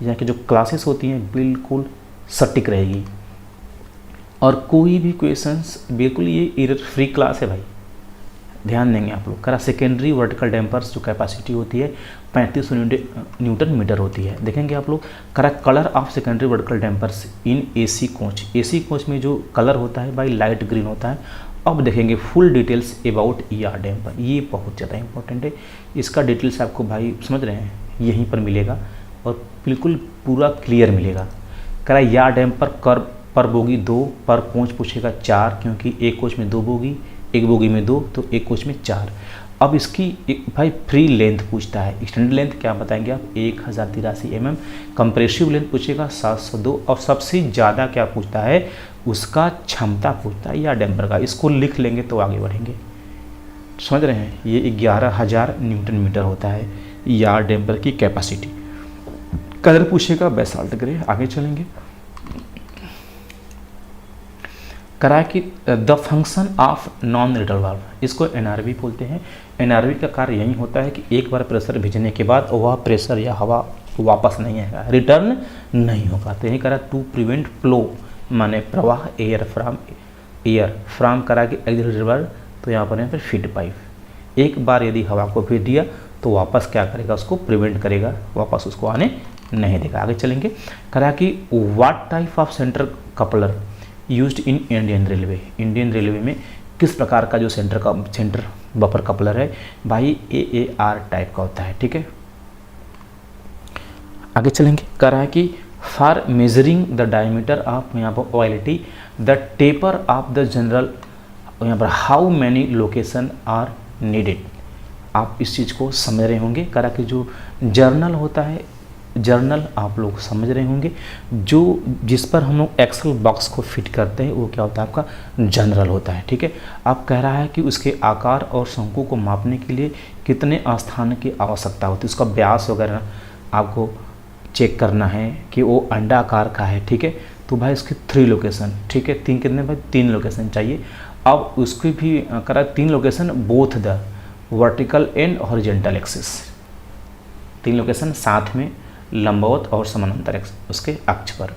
यहाँ की जो क्लासेस होती हैं बिल्कुल सटीक रहेगी और कोई भी क्वेश्चंस बिल्कुल ये एरर फ्री क्लास है भाई, ध्यान देंगे आप लोग। करा सेकेंडरी वर्टिकल डैम्पर्स जो कैपेसिटी होती है 3500 Nm होती है। देखेंगे आप लोग। करा colour of secondary vertical dampers in AC coach, AC coach में जो कलर होता है भाई लाइट ग्रीन होता है। अब देखेंगे full details about ER damper, ये बहुत ज़्यादा इंपॉर्टेंट है। इसका डिटेल्स आपको भाई समझ रहे हैं यहीं पर मिलेगा और बिल्कुल पूरा क्लियर मिलेगा। करा ER डैम्पर कर पर बोगी 2, पर कोच पूछेगा 4, क्योंकि एक कोच में 2 बोगी, एक बोगी में 2 तो एक कोच में 4। अब इसकी भाई फ्री लेंथ पूछता है, एक्सटेंडेड लेंथ क्या बताएंगे आप 1083 mm, कंप्रेसिव लेंथ पूछेगा 702, और सबसे ज़्यादा क्या पूछता है उसका क्षमता पूछता है या डैम्पर का। इसको लिख लेंगे तो आगे बढ़ेंगे, समझ रहे हैं। ये 11000 Nm होता है या डैम्पर की कैपेसिटी। कलर पूछेगा बेसाल्ट ग्रे। आगे चलेंगे। करा कि the function of non return valve, इसको NRV बोलते हैं। NRV का कार्य यही होता है कि एक बार प्रेशर भेजने के बाद वह प्रेशर या हवा वापस नहीं आएगा, रिटर्न नहीं होगा। तो यही करा टू प्रिवेंट फ्लो माने प्रवाह एयर फ्राम करा कि एग्जिट, तो यहाँ पर फिर फीड पाइप। एक बार यदि हवा को भेज दिया तो वापस क्या करेगा, उसको प्रिवेंट करेगा, वापस उसको आने नहीं देगा। आगे चलेंगे। करा कि what type of centre coupler used in Indian railway, Indian railway में किस प्रकार का जो सेंटर बफर कपलर है भाई AAR टाइप का होता है। ठीक है, आगे चलेंगे। कह रहा है कि for measuring the diameter of यहाँ पर OILT, the taper of the journal, यहाँ पर how many location are needed. आप इस चीज़ को समझ रहे होंगे। करा कि जो जर्नल होता है, जर्नल आप लोग समझ रहे होंगे, जो जिस पर हम लोग एक्सेल बॉक्स को फिट करते हैं वो क्या होता है, आपका जर्नल होता है। ठीक है, आप कह रहा है कि उसके आकार और शंकु को मापने के लिए कितने स्थान की आवश्यकता होती है, उसका व्यास वगैरह आपको चेक करना है कि वो अंडा आकार का है। ठीक है, तो भाई इसकी 3 लोकेशन, ठीक है, 3 कितने भाई 3 लोकेशन चाहिए। अब उसकी भी करा 3 location both the vertical and horizontal axis, 3 location साथ में लंबवत और समानांतर उसके अक्ष पर।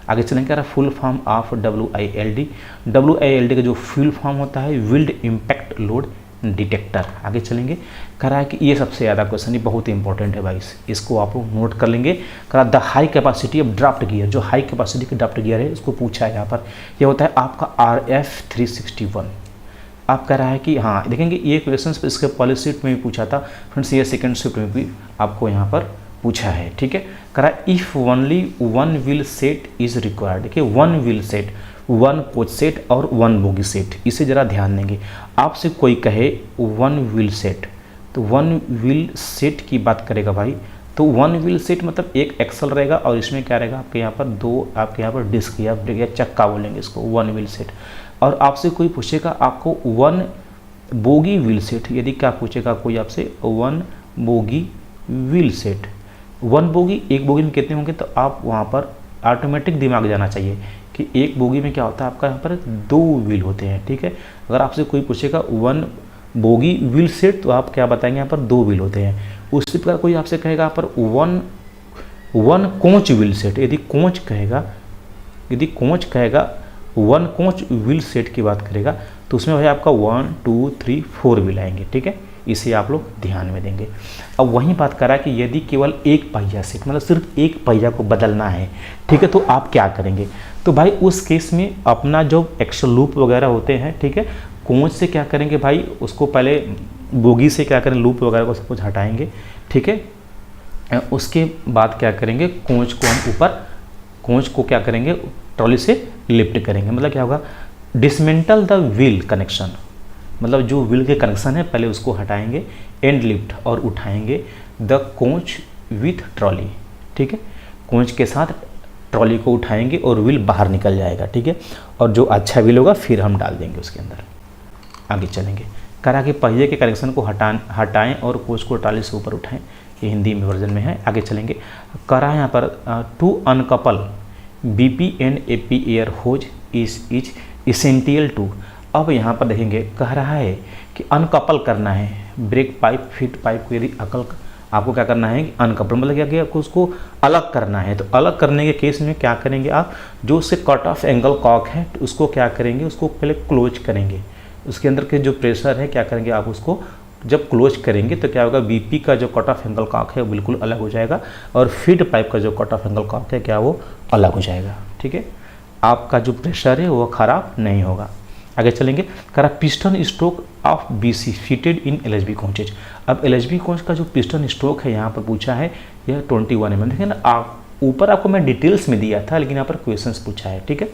आगे चलेंगे, कह रहा full form of WILD। WILD का जो फुल फॉर्म होता है विल्ड इम्पैक्ट लोड डिटेक्टर। आगे चलेंगे, कह रहा है कि ये सबसे ज़्यादा क्वेश्चन, ये बहुत इंपॉर्टेंट है भाई, इसको आप लोग नोट कर लेंगे। कह रहा the high capacity of draft gear, जो हाई कैपेसिटी का ड्राफ्ट गियर है उसको पूछा है यहाँ पर। ये होता है आपका RF 361। आप कह रहा है कि हाँ देखेंगे ये क्वेश्चन इसके पहले शिफ्ट में भी पूछा था फ्रेंड्स, ये सेकंड शिफ्ट में भी आपको यहाँ पर पूछा है। ठीक है, कह रहा है if only 1 wheel set is required. देखिए 1 व्हील सेट, 1 कोच सेट और 1 बोगी सेट, इसे ज़रा ध्यान देंगे। आपसे कोई कहे 1 व्हील सेट, तो 1 व्हील सेट की बात करेगा भाई, तो 1 व्हील सेट मतलब एक एक्सल रहेगा और इसमें क्या रहेगा आपके यहाँ पर 2 आपके यहाँ पर डिस्क या ब्रेक या चक्का बोलेंगे इसको 1 व्हील सेट। और आपसे कोई पूछेगा आपको 1 बोगी व्हील सेट, यदि क्या पूछेगा कोई आपसे 1 बोगी व्हील सेट, 1 बोगी, एक बोगी में कितने होंगे, तो आप वहाँ पर ऑटोमेटिक दिमाग जाना चाहिए कि एक बोगी में क्या होता है आपका यहाँ पर 2 व्हील होते हैं। ठीक है, अगर आपसे कोई पूछेगा 1 बोगी व्हील सेट तो आप क्या बताएंगे यहाँ पर 2 व्हील होते हैं। उसी प्रकार कोई आपसे कहेगा यहाँ पर 1 कोच व्हील सेट, यदि कोच कहेगा 1 कोच व्हील सेट की बात करेगा तो उसमें भाई आपका 1 2 3 4 व्हील आएंगे। ठीक है, इसे आप लोग ध्यान में देंगे। अब वही बात करा कि यदि केवल एक पहिया सेट मतलब सिर्फ एक पहिया को बदलना है, ठीक है, तो आप क्या करेंगे, तो भाई उस केस में अपना जो एक्स्ट्रा लूप वगैरह होते हैं, ठीक है, कोच से क्या करेंगे भाई, उसको पहले बोगी से क्या करें लूप वगैरह को सब कुछ हटाएंगे। ठीक है, उसके बाद क्या करेंगे, कोच को हम ऊपर, कोच को क्या करेंगे ट्रॉली से लिफ्ट करेंगे। मतलब क्या होगा, डिसमेंटल द व्हील कनेक्शन, मतलब जो व्हील के कनेक्शन है पहले उसको हटाएंगे, एंड लिफ्ट और उठाएंगे द कोच विथ ट्रॉली। ठीक है, कोच के साथ ट्रॉली को उठाएंगे और व्हील बाहर निकल जाएगा। ठीक है, और जो अच्छा व्हील होगा फिर हम डाल देंगे उसके अंदर। आगे चलेंगे, करा कि पहिए के कनेक्शन को हटाएं और कोच को ट्रॉली से ऊपर उठाएं, ये हिंदी में वर्जन में है। आगे चलेंगे, करा यहाँ पर to uncouple BP and AP air hose is essential to. अब यहाँ पर देखेंगे कह रहा है कि अनकपल करना है ब्रेक पाइप फीड पाइप को, यदि आपको क्या करना है अनकपल मतलब क्या कि उसको अलग करना है। तो अलग करने के केस में क्या करेंगे आप, जो उससे कट ऑफ एंगल कॉक है तो उसको क्या करेंगे, उसको पहले क्लोज करेंगे, उसके अंदर के जो प्रेशर है क्या करेंगे आप उसको जब क्लोज करेंगे तो क्या होगा, BP का जो कट ऑफ एंगल कॉक है वो बिल्कुल अलग हो जाएगा और फीड पाइप का जो कट ऑफ एंगल कॉक है क्या वो अलग हो जाएगा। ठीक है, आपका जो प्रेशर है वो खराब नहीं होगा। आगे चलेंगे, करा piston stroke of BC fitted in LHB coaches. अब LHB कोच का जो पिस्टन स्ट्रोक है यहाँ पर पूछा है यह 21 mm। देखिए ना, आप ऊपर आपको मैं डिटेल्स में दिया था लेकिन यहाँ पर क्वेश्चंस पूछा है। ठीक है,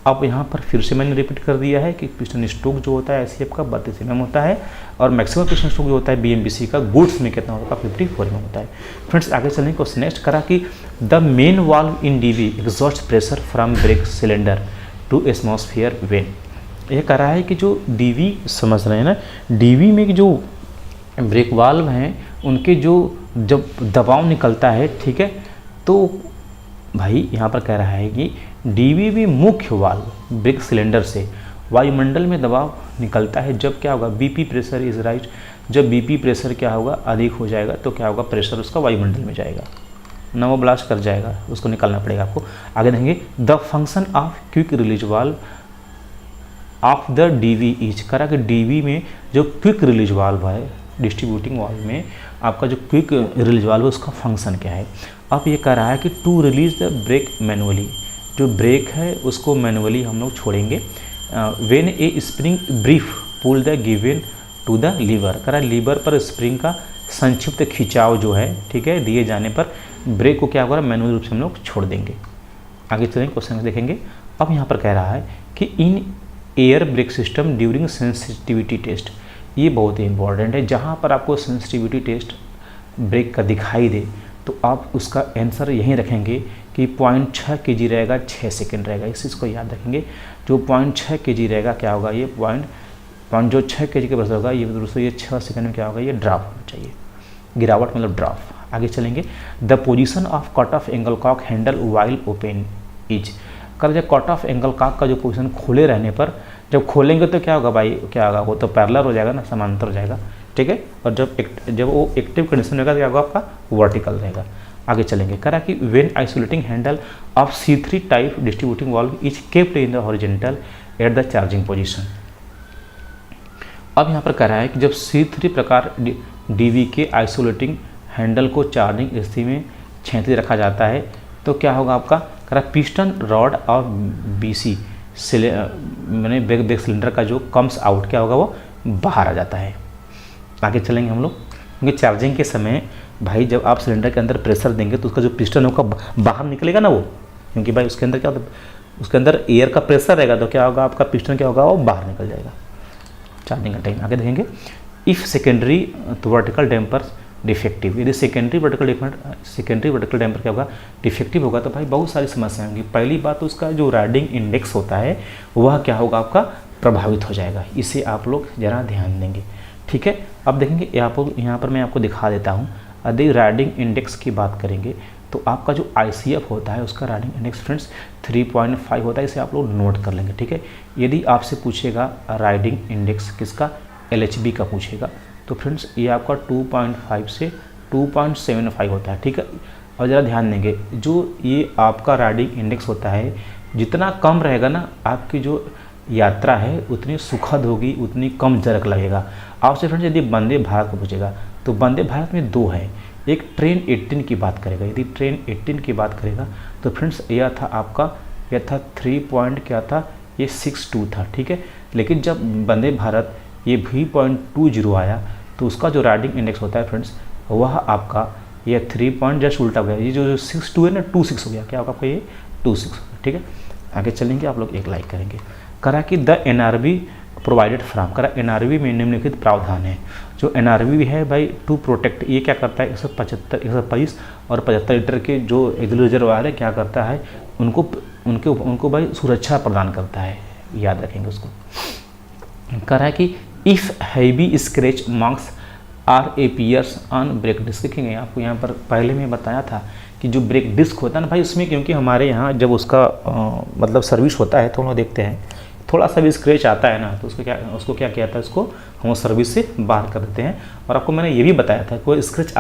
अब यहाँ पर फिर से मैंने रिपीट कर दिया है कि पिस्टन स्ट्रोक जो होता है SCF का 32 mm होता है और मैक्सिमम पिस्टन स्ट्रोक जो होता है BMBC का गुड्स में कितना होता है 54 mm होता है। फ्रेंड्स आगे चलेंगे, क्वेश्चन नेक्स्ट करा कि the main valve in DV exhaust pressure from brake cylinder to atmosphere when. ये कह रहा है कि जो DV समझ रहे हैं ना, DV में जो ब्रेक वाल्व हैं उनके जो जब दबाव निकलता है, ठीक है, तो भाई यहाँ पर कह रहा है कि DV में मुख्य वाल्व ब्रेक सिलेंडर से वायुमंडल में दबाव निकलता है जब क्या होगा, BP प्रेशर इज राइज। जब BP प्रेशर क्या होगा अधिक हो जाएगा तो क्या होगा, प्रेशर उसका वायुमंडल में जाएगा ना, वो ब्लास्ट कर जाएगा, उसको निकालना पड़ेगा आपको। आगे देखेंगे, the function of quick release valve of the DV is. करा कि DV में जो क्विक रिलीज वाल्व है डिस्ट्रीब्यूटिंग वाल्व में आपका जो क्विक रिलीज वाल्व है उसका फंक्शन क्या है। अब ये कह रहा है कि to release the brake manually, जो ब्रेक है उसको मैनुअली हम लोग छोड़ेंगे। When a spring brief pull the given to the lever. कह रहा है लीवर पर स्प्रिंग का संक्षिप्त खिंचाव जो है, ठीक है, दिए जाने पर ब्रेक को क्या होगा मैनुअल रूप से हम लोग छोड़ देंगे। आगे चलेंगे, क्वेश्चन देखेंगे। अब यहाँ पर कह रहा है कि in air brake system during sensitivity test, ये बहुत ही इंपॉर्टेंट है। जहाँ पर आपको सेंसिटिविटी टेस्ट ब्रेक का दिखाई दे तो आप उसका आंसर यहीं रखेंगे कि 0.6 kg रहेगा, 6 सेकेंड रहेगा। इस चीज़ को याद रखेंगे। जो 0.6 kg रहेगा क्या होगा, ये जो 6 kg के बराबर होगा, ये दोस्तों ये 6 सेकेंड में क्या होगा, ये ड्रॉप होना चाहिए। गिरावट मतलब ड्रॉप। आगे चलेंगे। The position of cut off angle Kock handle while open is, कर जब कट ऑफ एंगल कॉक का जो पोजीशन खुले रहने पर, जब खोलेंगे तो क्या होगा भाई, क्या होगा, वो तो पैरेलल हो जाएगा ना, समांतर हो जाएगा, ठीक है। और जब वो एक्टिव कंडीशन में होगा तो क्या होगा, आपका वर्टिकल रहेगा। आगे चलेंगे। करा कि when isolating handle of C3 type distributing valve is kept in the horizontal at the charging position. अब यहाँ पर कह रहा है कि जब C3 प्रकार DV के आइसोलेटिंग हैंडल को चार्जिंग स्थिति में क्षैतिज रखा जाता है तो क्या होगा आपका, कह रहा पिस्टन रॉड और BC मैंने बैक सिलेंडर का जो कम्स आउट क्या होगा, वो बाहर आ जाता है। आगे चलेंगे हम लोग। क्योंकि चार्जिंग के समय भाई जब आप सिलेंडर के अंदर प्रेशर देंगे तो उसका जो पिस्टन होगा बाहर निकलेगा ना वो, क्योंकि भाई उसके अंदर क्या होता है, उसके अंदर एयर का प्रेशर रहेगा तो क्या होगा, आपका पिस्टन क्या होगा, वो बाहर निकल जाएगा चार्जिंग का टाइम। आगे देखेंगे। If secondary vertical dampers defective, यदि सेकेंडरी वर्टिकल डैम्पर क्या होगा, डिफेक्टिव होगा तो भाई बहुत सारी समस्याएं होंगी। पहली बात तो उसका जो राइडिंग इंडेक्स होता है वह क्या होगा, आपका प्रभावित हो जाएगा। इसे आप लोग ज़रा ध्यान देंगे, ठीक है। अब देखेंगे यहाँ पर मैं आपको दिखा देता हूँ। यदि राइडिंग इंडेक्स की बात करेंगे तो आपका जो ICF होता है उसका राइडिंग इंडेक्स फ्रेंड्स 3.5 होता है। इसे आप लोग नोट कर लेंगे, ठीक है। यदि आपसे पूछेगा राइडिंग इंडेक्स किसका, LHB का पूछेगा तो फ्रेंड्स ये आपका 2.5 से 2.75 होता है, ठीक है। और ज़रा ध्यान देंगे, जो ये आपका राइडिंग इंडेक्स होता है जितना कम रहेगा ना, आपकी जो यात्रा है उतनी सुखद होगी, उतनी कम जर्क लगेगा। आपसे फ्रेंड्स यदि वंदे भारत को पूछेगा तो वंदे भारत में 2 है। एक ट्रेन 18 की बात करेगा, यदि ट्रेन 18 की बात करेगा तो फ्रेंड्स यह था आपका, यह था 3 पॉइंट क्या था, ये 62 था, ठीक है। लेकिन जब वंदे भारत ये V.20 आया तो उसका जो राइडिंग इंडेक्स होता है फ्रेंड्स वह आपका ये 3 पॉइंट जस्ट उल्टा हो गया, ये जो 62 है ना 26 हो गया, क्या होगा आपका, ये 26 हो गया, ठीक है। आगे चलेंगे, आप लोग एक लाइक करेंगे। करा कि द NRV प्रोवाइडेड फ्राम, करा NRV में निम्नलिखित प्रावधान है। जो NRV है भाई टू प्रोटेक्ट, ये क्या करता है, 125 और 75 लीटर के जो एक्सिलरी रिजर्वायर है क्या करता है, उनको भाई सुरक्षा प्रदान करता है, याद रखेंगे उसको। कह रहा है कि if heavy scratch marks are appears on brake disc, देखेंगे आपको यहाँ पर पहले मैं बताया था कि जो ब्रेक डिस्क होता है ना भाई, उसमें क्योंकि हमारे यहाँ जब उसका मतलब सर्विस होता है तो हम लोग देखते हैं थोड़ा सा भी स्क्रैच आता है ना तो उसको क्या किया था, उसको हम सर्विस से बाहर कर देते हैं। और आपको मैंने ये भी बताया था कोई स्क्रैच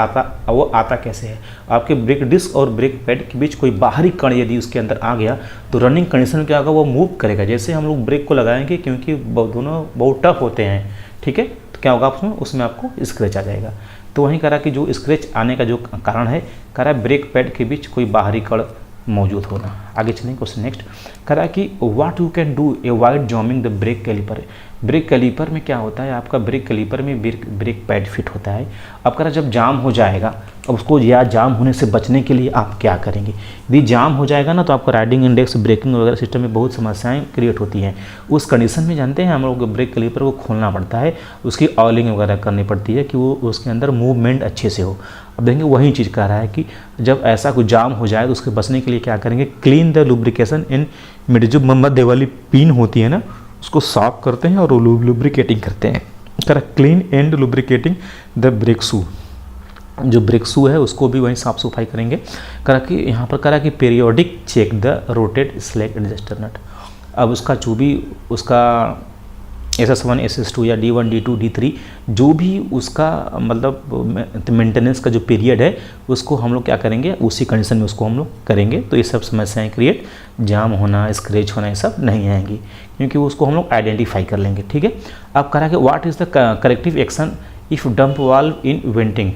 वो आता कैसे है, आपके ब्रेक डिस्क और ब्रेक पैड के बीच कोई बाहरी कण यदि उसके अंदर आ गया तो रनिंग कंडीशन में क्या होगा, वो मूव करेगा। जैसे हम लोग ब्रेक को लगाएंगे क्योंकि दोनों बहुत टफ होते हैं, ठीक है, तो क्या होगा उसमें आपको स्क्रैच आ जाएगा। तो वहीं करा कि जो स्क्रैच आने का जो कारण है, करा ब्रेक पैड के बीच कोई बाहरी कण मौजूद होना। आगे चलेंगे क्वेश्चन नेक्स्ट। करा कि what you can do avoid jamming the brake caliper. Brake caliper में क्या होता है, आपका ब्रेक कैलिपर में ब्रेक पैड फिट होता है। अब करा जब जाम हो जाएगा, अब उसको या जाम होने से बचने के लिए आप क्या करेंगे। यदि जाम हो जाएगा ना तो आपका राइडिंग इंडेक्स, ब्रेकिंग वगैरह सिस्टम में बहुत समस्याएं क्रिएट होती हैं। उस कंडीशन में जानते हैं हम लोग ब्रेक कैलिपर को खोलना पड़ता है, उसकी ऑयलिंग वगैरह करनी पड़ती है कि वो उसके अंदर मूवमेंट अच्छे से हो। अब देखेंगे वही चीज़ कह रहा है कि जब ऐसा कुछ जाम हो जाए तो उसके बचने के लिए क्या करेंगे, clean the lubrication in mid, जो मध्य वाली पिन होती है ना उसको साफ करते हैं और लुब्रिकेटिंग करते हैं। करा clean and lubricating the brake shoe, जो ब्रेक शू है उसको भी वहीं साफ सफाई करेंगे। करा कि यहाँ पर करा कि periodic check the rotate slack adjuster nut. अब उसका जो भी उसका SS1 SS2 या D1 D2 D3 जो भी उसका मतलब मेंटेनेंस का जो पीरियड है उसको हम लोग क्या करेंगे, उसी कंडीशन में उसको हम लोग करेंगे। तो ये सब समस्याएं क्रिएट, जाम होना, स्क्रैच होना, ये सब नहीं आएंगी क्योंकि उसको हम लोग आइडेंटिफाई कर लेंगे, ठीक है। अब करा कि what is the corrective action if dump valve in venting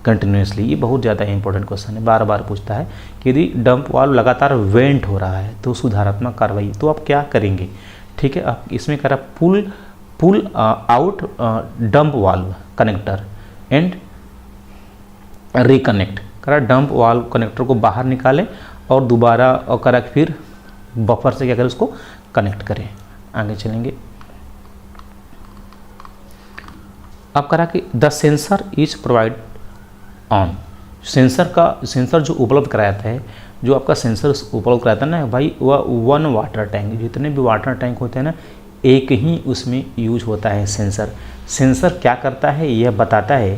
continuously. ये बहुत ज़्यादा इंपॉर्टेंट क्वेश्चन है, बार बार पूछता है कि यदि डंप वाल्व लगातार वेंट हो रहा है तो सुधारात्मक कार्रवाई, तो आप क्या करेंगे, ठीक है। आप इसमें करा pull out dump valve connector and reconnect, करा डंप वाल्व कनेक्टर को बाहर निकालें और दोबारा और करा फिर बफर से क्या करें उसको कनेक्ट करें। आगे चलेंगे। अब करा कि the sensor is provide on, sensor जो उपलब्ध कराता है, जो आपका सेंसर उपलब्ध कराता है ना भाई, वह 1 वाटर टैंक, जितने भी वाटर टैंक होते हैं ना एक ही उसमें यूज होता है सेंसर क्या करता है, यह बताता है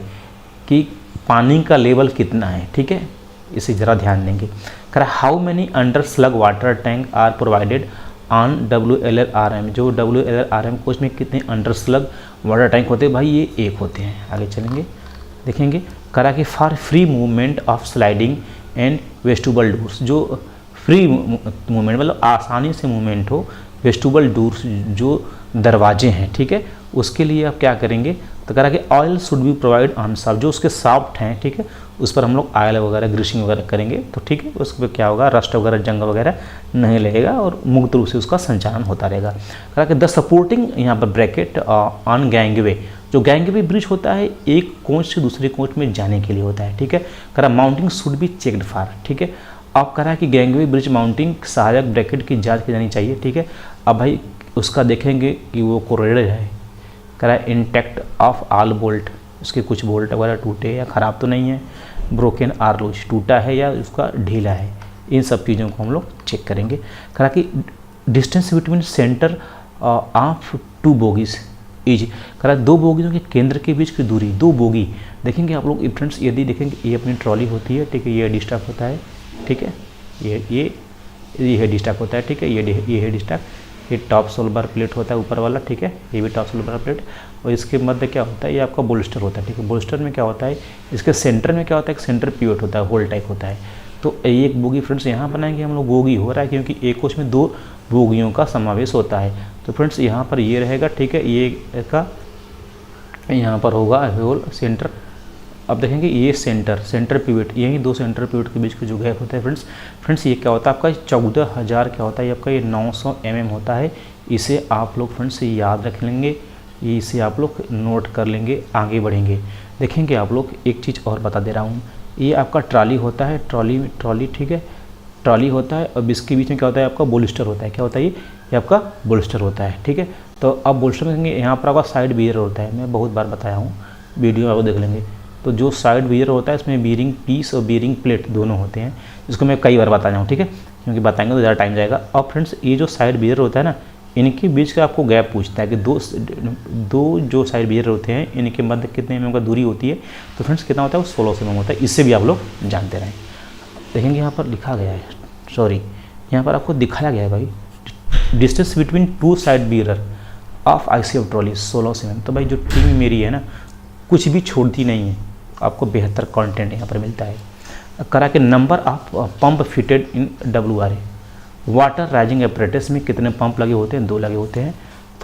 कि पानी का लेवल कितना है, ठीक है। इसे ज़रा ध्यान देंगे। कह रहा how many under slung water tank are provided on WLRM, जो WLRM कोच में कितने अंडर स्लग वाटर टैंक होते हैं भाई, ये 1 होते हैं। आगे चलेंगे देखेंगे। करा कि for free movement of sliding and vestibule doors, जो फ्री मूवमेंट मतलब आसानी से मूवमेंट हो, वेस्टिबल डोर्स जो दरवाजे हैं, ठीक है, उसके लिए आप क्या करेंगे, तो करा कि oil should be provide on shaft, जो उसके शाफ्ट हैं, ठीक है, उस पर हम लोग ऑयल वगैरह ग्रीसिंग वगैरह करेंगे, तो ठीक है, उस पर क्या होगा, रस्ट वगैरह जंग वगैरह नहीं लगेगा और मुक्त रूप से उसका संचालन होता रहेगा। करा कि द सपोर्टिंग यहाँ पर ब्रैकेट ऑन गैंगवे, जो गैंगवे ब्रिज होता है एक कोच से दूसरे कोच में जाने के लिए होता है, ठीक है। करा mounting should be checked for, ठीक है। अब करा कि गैंगवे ब्रिज माउंटिंग सहायक ब्रैकेट की जांच की जानी चाहिए, ठीक है। अब भाई उसका देखेंगे कि वो कोरेडेड है, करा इंटैक्ट ऑफ ऑल बोल्ट, उसके कुछ बोल्ट वगैरह टूटे या ख़राब तो नहीं है, ब्रोकन आर लूज, टूटा है या उसका ढीला है, इन सब चीज़ों को हम लोग चेक करेंगे। करा कि distance between centre of 2 bogies is, करा 2 बोगियों के केंद्र के बीच की दूरी, 2 बोगी देखेंगे आप लोग फ्रेंड्स, यदि देखेंगे ये अपनी ट्रॉली होती है, ठीक है, ये हेड स्टॉक होता है, ठीक है, ये हेड स्टॉक होता है, ठीक है, ये हेड स्टॉक, ये टॉप शोल्डर प्लेट होता है ऊपर वाला, ठीक है, ये भी टॉप शोल्डर प्लेट, और इसके मध्य क्या होता है, ये आपका बोल्स्टर होता है, ठीक है। बोल्स्टर में क्या होता है, इसके सेंटर में क्या होता है, एक सेंटर पिवट होता है, होल टाइप होता है। तो एक बोगी फ्रेंड्स यहाँ बनाएंगे हम लोग, बोगी हो रहा है क्योंकि एक कोच में 2 बोगियों का समावेश होता है, तो फ्रेंड्स यहाँ पर ये रहेगा, ठीक है, ये का यहाँ पर होगा होल सेंटर। अब देखेंगे ये सेंटर पिवट, यही 2 सेंटर पिवट के बीच का जो गैप होता है फ्रेंड्स ये क्या होता है आपका 14,000 क्या होता है, आपका ये 900 mm होता है। इसे आप लोग फ्रेंड्स याद रख लेंगे, इसे आप लोग नोट कर लेंगे, आगे बढ़ेंगे। देखेंगे आप लोग एक चीज़ और बता दे रहा हूँ, ये आपका ट्रॉली होता है, ट्रॉली ठीक है, ट्रॉली होता है, अब इसके बीच में क्या होता है आपका बोल्स्टर होता है, क्या होता है ये आपका बोल्स्टर होता है, ठीक है। तो अब बोल्स्टर में यहाँ पर आपका साइड बियर होता है, मैं बहुत बार बताया हूँ, वीडियो आपको देख लेंगे। तो जो साइड बियर होता है इसमें बीयरिंग पीस और बीयरिंग प्लेट दोनों होते हैं, इसको मैं कई बार बताया हूँ, ठीक है, क्योंकि बताएंगे तो ज़्यादा टाइम जाएगा। अब फ्रेंड्स ये जो साइड बियर होता है ना, इनके बीच का आपको गैप पूछता है कि दो जो साइड बियर होते हैं इनके मध्य कितने mm का दूरी होती है, तो फ्रेंड्स कितना होता है वो 16 mm होता है। इससे भी आप लोग जानते रहें। देखेंगे यहाँ पर लिखा गया है, सॉरी यहाँ पर आपको दिखाया गया है भाई, distance between 2 side bearer of ICF trolley 16 mm। तो भाई जो टीम मेरी है ना कुछ भी छोड़ती नहीं है, आपको बेहतर कंटेंट यहाँ पर मिलता है। करा के number of pump fitted in WRA, water raising apparatus में कितने पंप लगे होते हैं, 2 लगे होते हैं।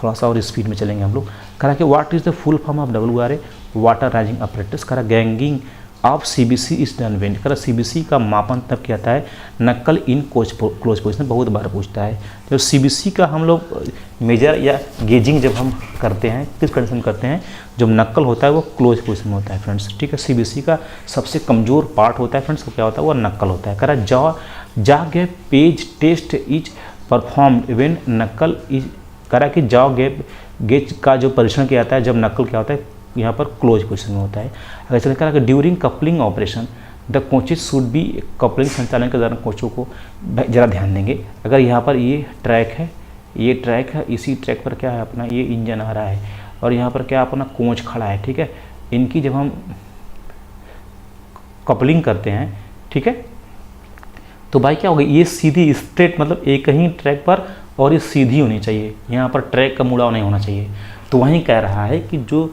थोड़ा सा और स्पीड में चलेंगे हम लोग। करा के what is the full form of WRA, water raising apparatus. करा gauging of CBC is done when, करा CBC का मापन तब किया जाता है नक्कल इन क्लोज पोजिशन, बहुत बार पूछता है। जब CBC का हम लोग मेजर या गेजिंग जब हम करते हैं किस कंडीशन करते हैं, जब नक्कल होता है वो क्लोज पोजिशन में होता है फ्रेंड्स, ठीक है। CBC का सबसे कमज़ोर पार्ट होता है फ्रेंड्स, वो क्या होता है, वो नक्कल होता है। करा jaw gap page test is performed when knuckle is, करा कि जॉ गैप गेज का जो परीक्षण किया जाता है जब नक्कल क्या होता है यहाँ पर क्लोज पोजिशन में होता है। अगर चलिए करा कि during coupling operation the coaches should be, coupling संचालन के दौरान कोचों को ज़रा ध्यान देंगे। अगर यहाँ पर ये ट्रैक है, इसी ट्रैक पर क्या है अपना ये इंजन आ रहा है और यहाँ पर क्या अपना कोच खड़ा है, ठीक है। इनकी जब हम कपलिंग करते हैं, ठीक है, तो भाई क्या होगा, ये सीधी स्ट्रेट मतलब एक ही ट्रैक पर और ये सीधी होनी चाहिए, यहाँ पर ट्रैक का मुड़ाव नहीं होना चाहिए। तो वहीं कह रहा है कि जो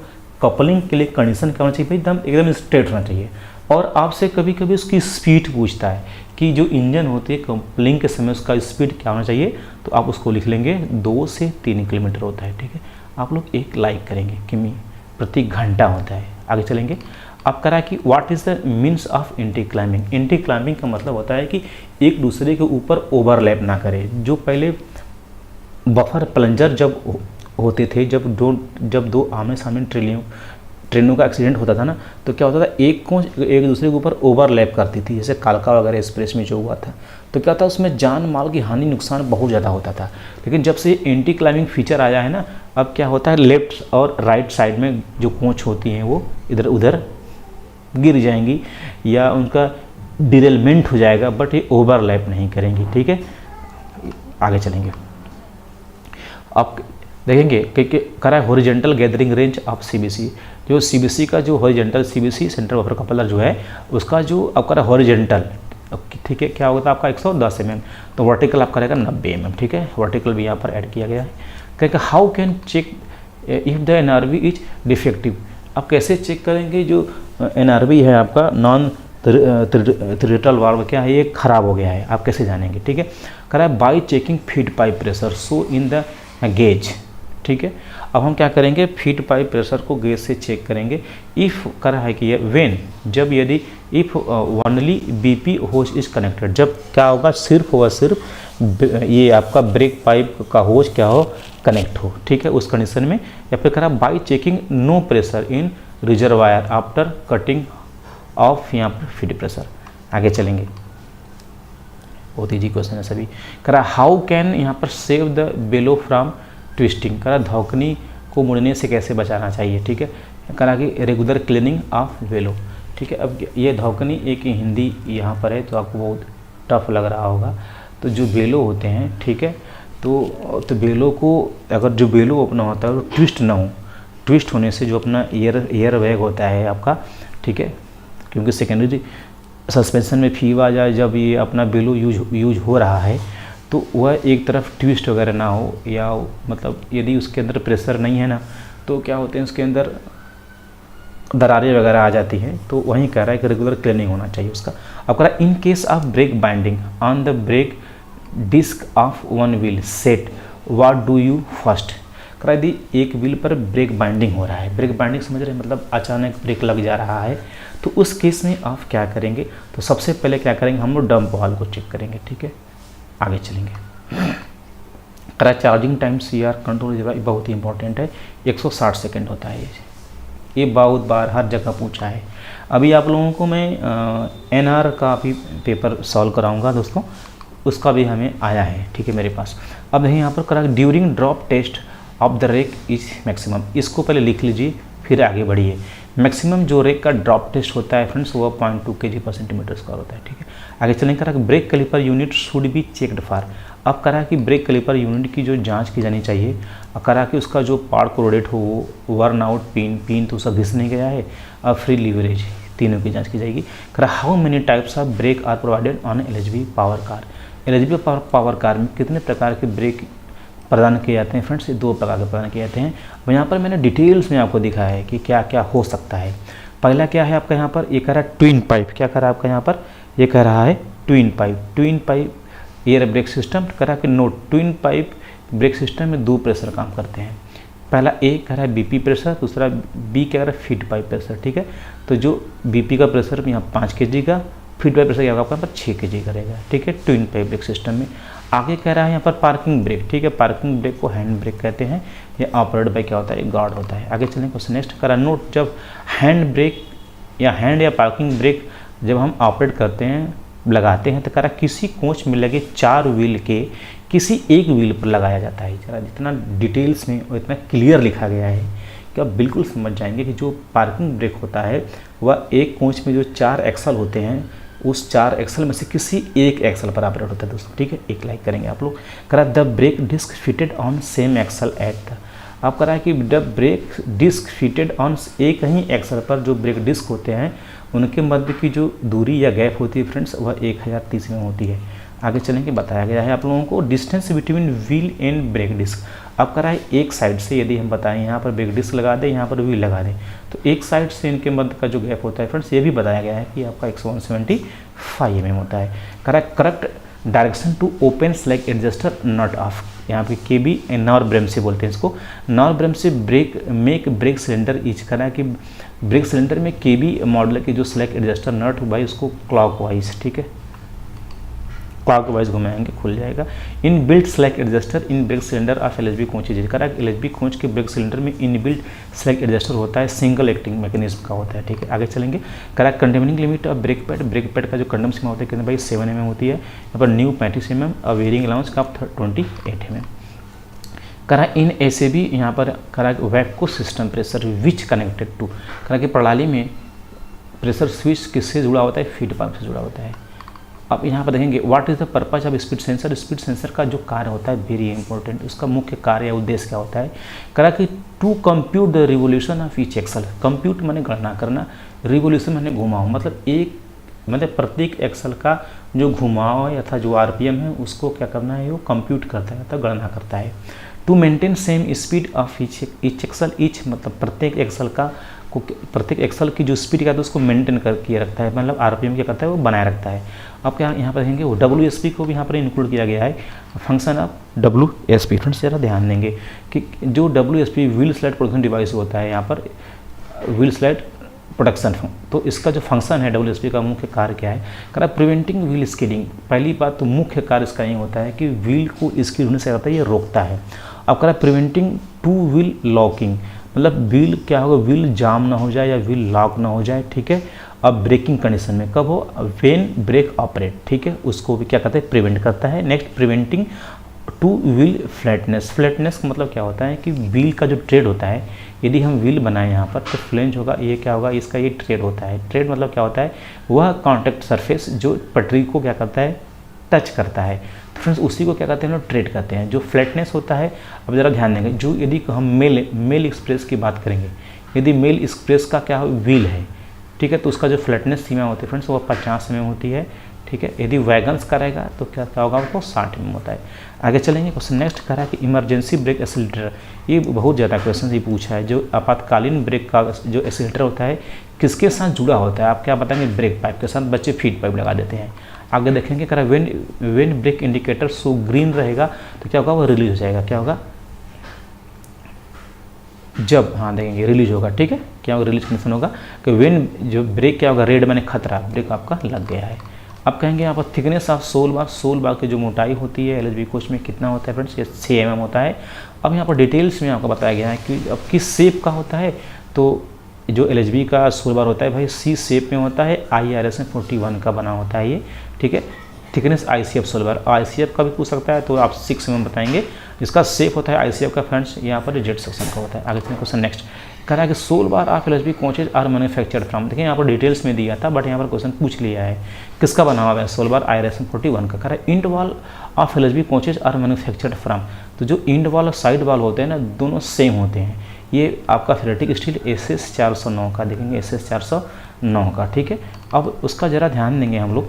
कपलिंग के लिए कंडीशन क्या होना चाहिए भाई, एकदम स्ट्रेट होना चाहिए। और आपसे कभी कभी उसकी स्पीड पूछता है कि जो इंजन होती है कपलिंग के समय उसका स्पीड क्या होना चाहिए, तो आप उसको लिख लेंगे 2 से 3 किलोमीटर होता है, ठीक है। आप लोग एक लाइक करेंगे किमी प्रति घंटा होता है। आगे चलेंगे। अब करा कि what is the means of anti climbing. Anti climbing का मतलब होता है कि एक दूसरे के ऊपर ओवरलैप ना करे। जो पहले बफर प्लंजर जब होते थे, जब दो आमने सामने ट्रेनों का एक्सीडेंट होता था ना, तो क्या होता था, एक कोच एक दूसरे के ऊपर ओवरलैप करती थी, जैसे कालका वगैरह एक्सप्रेस में जो हुआ था। तो क्या था, उसमें जान माल की हानि नुकसान बहुत ज़्यादा होता था। लेकिन जब से एंटी क्लाइमिंग फीचर आया है ना, अब क्या होता है, लेफ्ट और राइट साइड में जो कोच होती हैं वो इधर उधर गिर जाएंगी या उनका डिरेलमेंट हो जाएगा, बट ये ओवरलैप नहीं करेंगी। ठीक है, आगे चलेंगे। आप देखेंगे कि करा है horizontal gathering range of CBC. जो सीबीसी का जो horizontal CBC centre buffer coupler जो है उसका जो आपका रहा हॉरिजॉन्टल, ठीक है, क्या होता है आपका 110 mm, तो वर्टिकल आपका रहेगा 90 mm। ठीक है, वर्टिकल भी यहाँ पर ऐड किया गया है। कहेगा how can check if the NRV is defective. आप कैसे चेक करेंगे जो एनआरवी है आपका नॉन थ्रेटल वाल्व क्या है, ये ख़राब हो गया है, आप कैसे जानेंगे। ठीक है, कह रहा है by checking feed pipe pressure so in the gauge. ठीक है, अब हम क्या करेंगे, फीड पाइप प्रेशर को गेज से चेक करेंगे। इफ़ कर रहा है कि ये वेन, जब यदि if only BP hose is connected, जब क्या होगा, सिर्फ व सिर्फ ये आपका ब्रेक पाइप का होज क्या हो, कनेक्ट हो। ठीक है, उस कंडीशन में। या फिर करा by checking no pressure in reservoir after cutting off यहाँ पर फीड प्रेशर। आगे चलेंगे, बहुत ईजी क्वेश्चन है सभी। करा हाउ कैन यहाँ पर save the bellow from twisting, करा धौकनी को मुड़ने से कैसे बचाना चाहिए। ठीक है, करा कि रेगुलर क्लीनिंग ऑफ बेलो। ठीक है, अब ये धौकनी एक हिंदी यहाँ पर है तो आपको बहुत टफ लग रहा होगा। तो जो बेलो होते हैं, ठीक है, तो बेलो को अगर जो बेलो अपना होता है वो ट्विस्ट ना हो, ट्विस्ट होने से जो अपना एयर बैग होता है आपका, ठीक है, क्योंकि सेकेंडरी सस्पेंशन में फीवा जाए जब ये अपना बेलो यूज हो रहा है तो वह एक तरफ ट्विस्ट वगैरह ना हो, या मतलब यदि उसके अंदर प्रेशर नहीं है ना तो क्या होते हैं उसके अंदर दरारें वगैरह आ जाती हैं। तो वहीं कह रहा है कि रेगुलर क्लीनिंग होना चाहिए उसका। अब कह रहा है in case of brake binding on the brake disc of one wheel set what do you first. कह रहा है यदि एक व्हील पर ब्रेक बाइंडिंग हो रहा है, ब्रेक बाइंडिंग समझ रहे हैं, मतलब अचानक ब्रेक लग जा रहा है, तो उस केस में आप क्या करेंगे, तो सबसे पहले क्या करेंगे, हम लोग डंप वाल्व को चेक करेंगे। ठीक है, आगे चलेंगे। करा चार्जिंग टाइम सीआर कंट्रोल बहुत ही इंपॉर्टेंट है, 160 सेकंड होता है। ये बहुत बार हर जगह पूछा है। अभी आप लोगों को मैं एनआर का भी पेपर सॉल्व कराऊंगा दोस्तों, उसका भी हमें आया है। ठीक है, मेरे पास। अब यहाँ पर करा during drop test of the rake is maximum, इसको पहले लिख लीजिए फिर आगे बढ़िए। मैक्सिमम जो रेक का ड्रॉप टेस्ट होता है फ्रेंड्स वो 0.2 kg/cm² होता है। ठीक है, आगे चलेंगे। करा brake caliper unit should be checked for. अब करा कि ब्रेक कैलिपर यूनिट की जो जांच की जानी चाहिए, करा कि उसका जो पार्ट कोरोडेट हो वो वर्न आउट पिन तो उसका घिस नहीं गया है, और फ्री लीवरेज, तीनों की जांच की जाएगी। करा how many types of brake are provided on LHB power car. LHB power car में कितने प्रकार के ब्रेक प्रदान किए जाते हैं फ्रेंड्स, ये 2 प्रकार के प्रदान किए जाते हैं। और यहाँ पर मैंने डिटेल्स में आपको दिखाया है कि क्या क्या हो सकता है। पहला क्या है आपका यहाँ पर, ये कह रहा है ट्विन पाइप। क्या कह रहा है आपका यहाँ पर, ये कह रहा है twin pipe air brake system. कह रहा है कि note, twin pipe brake system में 2 प्रेशर काम करते हैं। पहला ए कह रहा है बीपी प्रेशर, दूसरा बी कह रहा है फीड पाइप प्रेशर। ठीक है, तो जो बीपी का प्रेशर यहाँ 5 kg का, फीड पाइप प्रेशर आपका यहाँ पर 6 kg का रहेगा। ठीक है, ट्विन पाइप ब्रेक सिस्टम में। आगे कह रहा है यहाँ पर पार्किंग ब्रेक। ठीक है, पार्किंग ब्रेक को हैंड ब्रेक कहते हैं, ये ऑपरेटेड बाय क्या होता है, गार्ड होता है। आगे चलें क्वेश्चन नेक्स्ट। करा नोट, जब हैंड ब्रेक या हैंड या पार्किंग ब्रेक जब हम ऑपरेट करते हैं, लगाते हैं, तो करा किसी कोच में लगे 4 व्हील के किसी एक व्हील पर लगाया जाता है। जरा जितना डिटेल्स में और इतना क्लियर लिखा गया है कि आप बिल्कुल समझ जाएंगे कि जो पार्किंग ब्रेक होता है वह एक कोच में जो 4 एक्सल होते हैं उस 4 एक्सल में से किसी एक एक्सल पर ऑपरेट होता है दोस्तों। ठीक है, एक लाइक करेंगे आप लोग। करा the brake disc fitted on same axle at. आप करा कि the brake disc fitted on एक ही एक्सल पर जो ब्रेक डिस्क होते हैं उनके मध्य की जो दूरी या गैप होती है फ्रेंड्स वह 1030 में होती है। आगे चलेंगे, बताया गया है आप लोगों को distance between wheel and brake disc. अब करा है एक साइड से यदि हम बताएं यहाँ पर ब्रेक डिस्क लगा दें, यहाँ पर व्हील लगा दें, तो एक साइड से इनके मध्य का जो गैप होता है फ्रेंड्स ये भी बताया गया है कि आपका 175 mm होता है। करा correct direction to open slack adjuster nut off. यहाँ पे केबी नॉर ब्रेम से बोलते हैं इसको, नॉर ब्रेम से brake make brake cylinder each. करा कि ब्रेक सिलेंडर में केबी मॉडल की जो स्लैग एडजस्टर नट भाई उसको क्लॉकवाइज, ठीक है, क्लॉकवाइज घुमाएंगे खुल जाएगा। In built select adjuster in brake cylinder of LHB coach करा एलएचबी कोच के ब्रेक सिलेंडर में इन बिल्ट सेलेक्ट एडजस्टर होता है, सिंगल एक्टिंग मैकेनिज्म का होता है, ठीक है। आगे चलेंगे, करा containing limit of break pad का जो कंडम सीमा होता है कितने भाई 7 mm होती है, यहाँ पर न्यू 35 mm और वेरिंग अलाउंस का 28 mm। करा इन ऐसे भी यहाँ पर करा vacuum system pressure which connected to, करा कि प्रणाली में प्रेशर स्विच किससे जुड़ा होता है, फीड पंप से जुड़ा होता है। अब यहाँ पर देखेंगे what is the purpose of speed sensor, speed sensor का जो कार्य होता है वेरी इंपॉर्टेंट, उसका मुख्य कार्य या उद्देश्य क्या होता है, करा कि to compute the revolution of each axle, compute मैंने गणना करना, रिवोल्यूशन मैंने घुमाव, मतलब प्रत्येक एक्सल का जो घुमाव है अथवा जो आरपीएम है उसको क्या करना है, वो कंप्यूट करता है, तो गणना करता है। To maintain same speed of each axle, each मतलब प्रत्येक एक्सल की जो स्पीड का है उसको मेंटेन करके रखता है, मतलब आरपीएम क्या करता है, वो बनाए रखता है। अब क्या यहाँ पर देखेंगे वो WSP को भी यहाँ पर इंक्लूड किया गया है, फंक्शन ऑफ WSP। फ्रेंड्स जरा ध्यान देंगे कि जो WSP wheel slide production device होता है, यहाँ पर व्हील स्लाइड प्रोडक्शन, तो इसका जो फंक्शन है WSP का मुख्य कार्य क्या है, करा प्रिवेंटिंग व्हील स्किडिंग। पहली बात तो मुख्य कार्य इसका ये होता है कि व्हील को स्किड होने से रहता है, ये रोकता है। अब करा प्रिवेंटिंग टू व्हील लॉकिंग, मतलब व्हील क्या होगा, व्हील जाम ना हो जाए या व्हील लॉक ना हो जाए, ठीक है। अब ब्रेकिंग कंडीशन में कब हो, व्हेन ब्रेक ऑपरेट, ठीक है, उसको भी क्या करते हैं, प्रिवेंट करता है। Next preventing two wheel flatness, flatness का मतलब क्या होता है कि व्हील का जो ट्रेड होता है, यदि हम व्हील बनाएं यहाँ पर तो फ्लेंज होगा, ये क्या होगा, इसका ये ट्रेड होता है। ट्रेड मतलब क्या होता है, वह कॉन्टैक्ट सरफेस जो पटरी को क्या करता है, टच करता है, तो फ्रेंड्स उसी को क्या कहते हैं, लोग ट्रेड करते हैं। जो फ्लैटनेस होता है, अब जरा ध्यान देंगे, जो यदि हम मेल एक्सप्रेस की बात करेंगे, यदि मेल एक्सप्रेस का क्या व्हील है, ठीक है, तो उसका जो फ्लैटनेस सीमा होती है फ्रेंड्स वो 50 mm होती है, ठीक है। यदि वैगन्स का रहेगा तो क्या होगा, वो 60 mm होता है। आगे चलेंगे, क्वेश्चन नेक्स्ट करा कि इमरजेंसी ब्रेक एक्सीलरेटर, ये बहुत ज़्यादा क्वेश्चन ये पूछा है। जो आपातकालीन ब्रेक का जो एक्सीलरेटर होता है किसके साथ जुड़ा होता है, आप क्या बताएंगे, ब्रेक पाइप के साथ, बच्चे फीड पाइप लगा देते हैं। आगे देखेंगे करा when brake indicator so green रहेगा तो क्या होगा, वो रिलीज हो जाएगा, क्या होगा, जब, हाँ देखेंगे रिलीज होगा, ठीक है, क्या होगा, रिलीज कंडीशन होगा कि वेन जो ब्रेक क्या होगा, रेड मैंने खतरा, ब्रेक आपका लग गया है। अब कहेंगे यहाँ पर थिकनेस ऑफ सोल बार की जो मोटाई होती है एलएचबी कोच में कितना होता है फ्रेंड्स, ये 6 mm होता है। अब यहाँ पर डिटेल्स में आपको बताया गया है कि अब किस शेप का होता है, तो जो एलएचबी का सोल बार होता है भाई सी शेप में होता है, IRS 41 का बना होता है ये, ठीक है। थिकनेस ICF सोल बार, ICF का भी पूछ सकता है तो आप 6 mm बताएंगे। इसका शेप होता है ICF का फ्रेंड्स, यहाँ पर जेड सेक्शन का होता है। आगे चलिए क्वेश्चन नेक्स्ट करा कि sole bar of LHB coaches are manufactured from, देखिए यहाँ पर डिटेल्स में दिया था बट यहाँ पर क्वेश्चन पूछ लिया है किसका बना हुआ है, सोल बार IRS 41 का। करा end wall of LHB coaches are manufactured from, तो जो इंड वॉल और साइड वॉल होते हैं ना, दोनों सेम होते हैं। ये आपका फेरेटिक स्टील SS 409 का, देखेंगे SS 409 का, ठीक है। अब उसका ज़रा ध्यान देंगे हम लोग,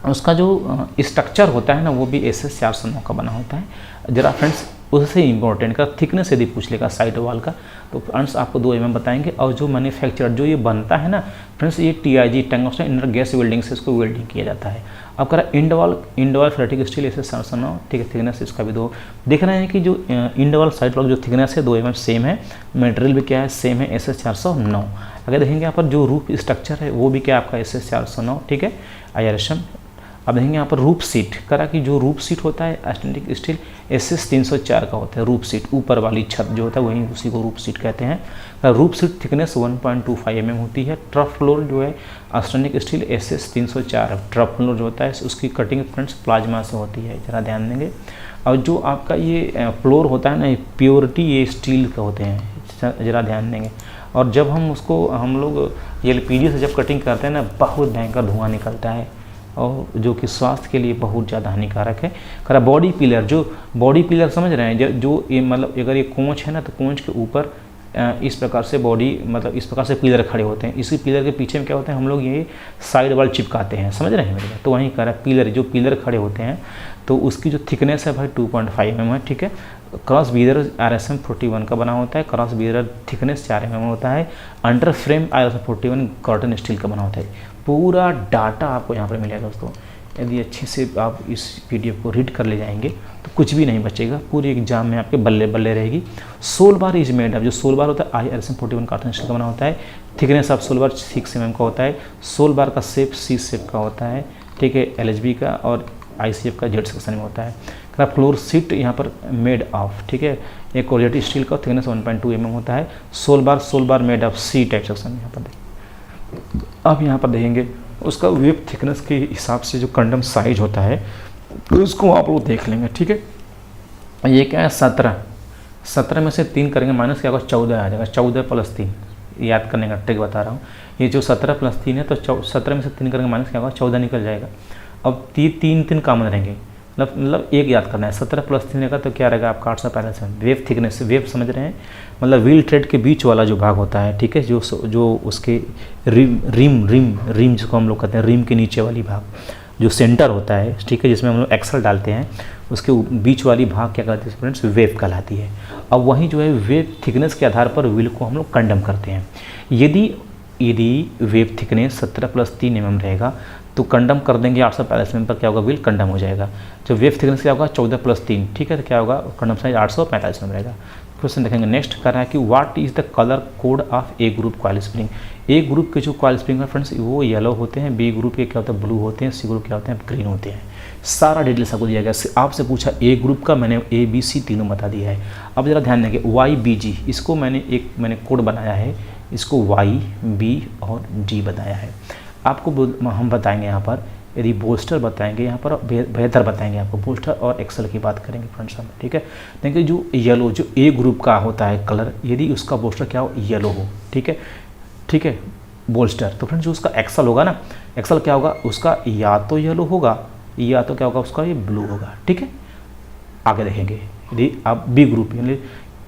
उसका जो स्ट्रक्चर होता है ना वो भी SS 409 का बना होता है। जरा फ्रेंड्स उससे इंपॉर्टेंट का थिकनेस यदि पूछ लेगा साइड वॉल का तो फ्रेंड्स आपको 2 mm बताएंगे। और जो मैन्युफैक्चर जो ये बनता है ना फ्रेंड्स, ये TIG tungsten inert gas welding से इसको वेल्डिंग किया जाता है। अब करा end wall ferritic steel SS 409, ठीक है, थिकनेस इसका भी 2 देख रहे हैं कि जो इंड वॉल साइड वॉल जो थिकनेस है 2 mm सेम है, मटेरियल भी क्या है सेम है SS 409। अगर देखेंगे यहाँ पर जो रूफ स्ट्रक्चर है वो भी क्या आपका SS 409, ठीक है, IRS। अब देखेंगे यहाँ पर रूफ सीट करा कि जो रूफ सीट होता है स्टैंडिंग स्टील SS 304 का होता है। रूफ सीट ऊपर वाली छत जो होता है वहीं उसी को रूफ सीट कहते हैं। रूफ सीट थिकनेस 1.25 mm होती है। ट्रफ फ्लोर जो है standing steel SS 304, trough floor जो होता है उसकी कटिंग फ्रेंड्स प्लाज्मा से होती है, जरा ध्यान देंगे। और जो आपका ये फ्लोर होता है ना, प्योरिटी ये स्टील का होते हैं, जरा ध्यान देंगे। और जब हम लोग LPG से जब कटिंग करते हैं ना, बहुत भयंकर धुआं निकलता है और जो कि स्वास्थ्य के लिए बहुत ज़्यादा हानिकारक है। करा बॉडी पिलर, जो बॉडी पिलर समझ रहे हैं, जो ये मतलब अगर ये कोंच है ना तो कोंच के ऊपर इस प्रकार से बॉडी मतलब इस प्रकार से पिलर खड़े होते हैं। इसी पिलर के पीछे में क्या होता है, हम लोग ये साइड वॉल चिपकाते हैं, समझ रहे हैं मेरे, तो वहीं करा पिलर जो पिलर खड़े होते हैं तो उसकी जो थिकनेस है भाई 2.5 mm है, ठीक है। क्रॉस बीयर RSM 41 का बना होता है, क्रॉस बीयर थिकनेस 4 mm होता है। Under frame RSM 41 cotton steel का बना होता है। पूरा डाटा आपको यहाँ पर मिलेगा दोस्तों, यदि अच्छे से आप इस PDF को रीड कर ले जाएंगे तो कुछ भी नहीं बचेगा, पूरी एग्जाम में आपके बल्ले बल्ले रहेगी। सोल बार इज मेड, अब जो सोल बार होता है IRSM 41 कॉटन स्टील का बना होता है। Thickness of sole bar 6 mm का होता है। सोल बार का शेप C शेप का होता है, ठीक है, LHB का। और ICF का जेड सेक्शन में होता है। करा फ्लोर सीट यहाँ पर मेड ऑफ, ठीक है, एक कोरिएटेड स्टील का थिकनेस 1.2 mm होता है। Sole bar made of C type section यहाँ पर देखें। अब यहाँ पर देखेंगे उसका वेब थिकनेस के हिसाब से जो कंडम साइज होता है तो उसको आप लोग देख लेंगे, ठीक है। ये क्या है 17 में से 3 करेंगे माइनस क्या होगा 14 आ जाएगा, 14 + 3 याद करने का ट्रिक बता रहा हूँ। ये जो 17 + 3 है तो 17 में से 3 करेंगे माइनस क्या होगा 14 निकल जाएगा। अब 3 कॉमन रहेंगे, मतलब एक याद करना है, 17 + 3 रहेगा तो क्या रहेगा आपका 845। वेव थिकनेस, वेव समझ रहे हैं, मतलब व्हील ट्रेड के बीच वाला जो भाग होता है, ठीक है, जो उसके रिम जिसको हम लोग कहते हैं, रिम के नीचे वाली भाग जो सेंटर होता है, ठीक है, जिसमें हम लोग एक्सल डालते हैं, उसके बीच वाली भाग क्या कहलाती है फ्रेंड्स, वेव कहलाती है। अब वहीं जो है वेव थिकनेस के आधार पर व्हील को हम लोग कंडम करते हैं। यदि वेव थिकनेस 17 + 3 mm रहेगा तो कंडम कर देंगे 845 mm पर, क्या होगा व्हील कंडम हो जाएगा। जो वेव थिकनेस क्या होगा 14 + 3, ठीक है, तो क्या होगा कंडम साइज 845 mm रहेगा। क्वेश्चन देखेंगे नेक्स्ट कर रहा है कि what is the colour code of A group coil spring. A group के जो कॉइल स्प्रिंग है फ्रेंड्स वो येलो होते हैं, बी ग्रुप के क्या होता है ब्लू होते हैं, सी ग्रुप क्या होते हैं ग्रीन होते हैं। सारा डिटेल्स आपको दिया गया। आपसे पूछा ए ग्रुप का, मैंने A B C तीनों बता दिया है। अब जरा ध्यान देंगे YBG, इसको मैंने कोड बनाया है, इसको Y B और G बताया है। आपको हम बताएंगे यहाँ पर, यदि बोस्टर बताएंगे यहाँ पर बेहतर बताएंगे आपको, बोस्टर और एक्सल की बात करेंगे फ्रेंड्स हम, ठीक है। देखिए जो येलो जो ए ग्रुप का होता है कलर, यदि उसका बोस्टर क्या हो येलो हो, ठीक है बोस्टर, तो फ्रेंड्स जो उसका एक्सल होगा ना, एक्सल क्या होगा उसका या तो येलो होगा या तो क्या होगा उसका ये ब्लू होगा, ठीक है। आगे देखेंगे यदि आप बी ग्रुप यानी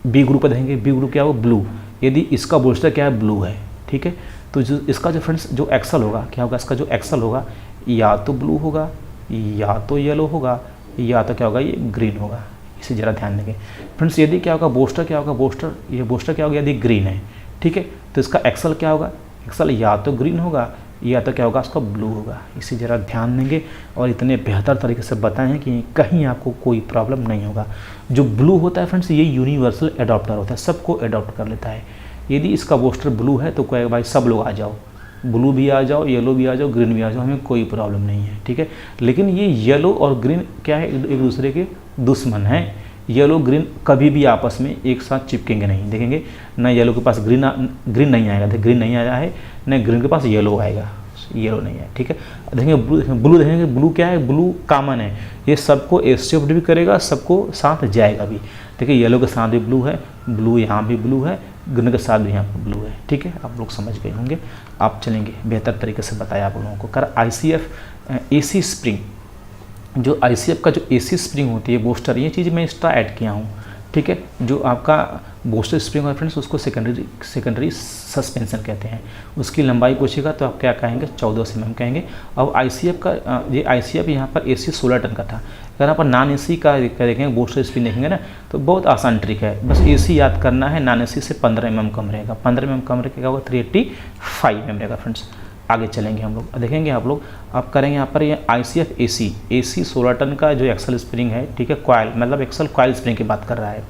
बी ग्रुप पर देखेंगे, बी ग्रुप क्या होगा ब्लू, यदि इसका बोस्टर क्या है ब्लू है, ठीक है, तो जो इसका जो फ्रेंड्स जो एक्सल होगा क्या होगा, इसका जो एक्सल होगा या तो ब्लू होगा या तो येलो होगा या तो क्या होगा ये ग्रीन होगा। इसे ज़रा ध्यान देंगे फ्रेंड्स। यदि क्या होगा बोस्टर क्या होगा, बोस्टर क्या होगा यदि ग्रीन है, ठीक है, तो इसका एक्सल क्या होगा, एक्सल या तो ग्रीन होगा या तो क्या होगा उसका ब्लू होगा। इसे ज़रा ध्यान देंगे और इतने बेहतर तरीके से बताएं कि कहीं आपको कोई प्रॉब्लम नहीं होगा। जो ब्लू होता है फ्रेंड्स ये यूनिवर्सल एडॉप्टर होता है, सबको अडॉप्ट कर लेता है। यदि इसका बोस्टर ब्लू है तो कहेगा भाई सब लोग आ जाओ, ब्लू भी आ जाओ, येलो भी आ जाओ, ग्रीन भी आ जाओ, हमें कोई प्रॉब्लम नहीं है, ठीक है। लेकिन ये येलो और ग्रीन क्या है, एक दूसरे के दुश्मन हैं। येलो ग्रीन कभी भी आपस में एक साथ चिपकेंगे नहीं, देखेंगे ना येलो के पास ग्रीन नहीं आएगा, ग्रीन नहीं आया है, न ग्रीन के पास येलो आएगा, येलो नहीं है, ठीक है। देखेंगे ब्लू देखेंगे, ब्लू क्या है, ब्लू कॉमन है, ये सबको एक्सेप्ट भी करेगा, सबको साथ जाएगा भी। देखिए येलो के साथ भी ब्लू है, ब्लू यहाँ भी ब्लू है, ग्रीन के साथ भी यहाँ पर ब्लू है, ठीक है। आप लोग समझ गए होंगे। आप चलेंगे बेहतर तरीके से बताया आप लोगों को। कर ICF AC स्प्रिंग, जो ICF का जो AC स्प्रिंग होती है बोस्टर, ये चीज़ मैं एक्स्ट्रा ऐड किया हूँ, ठीक है। जो आपका बोस्टर स्प्रिंग है फ्रेंड्स उसको सेकेंडरी सस्पेंशन कहते हैं। उसकी लंबाई पूछेगा तो आप क्या कहेंगे 14 mm कहेंगे। अब ICF का ये ICF यहाँ पर AC 16 टन का था। अगर यहाँ पर नॉन AC का देखेंगे बोस्टर स्प्रिंग देखेंगे ना तो बहुत आसान ट्रिक है, बस AC याद करना है, नॉन AC से 15 mm कम रहेगा, 15 mm कम रहेगा होगा 385 mm रहेगा फ्रेंड्स। आगे चलेंगे हम लोग, देखेंगे आप लोग, आप करेंगे यहाँ पर ये ICF AC 16 टन का जो एक्सल स्प्रिंग है, ठीक है, कॉइल मतलब एक्सल कॉइल स्प्रिंग की बात कर रहा है।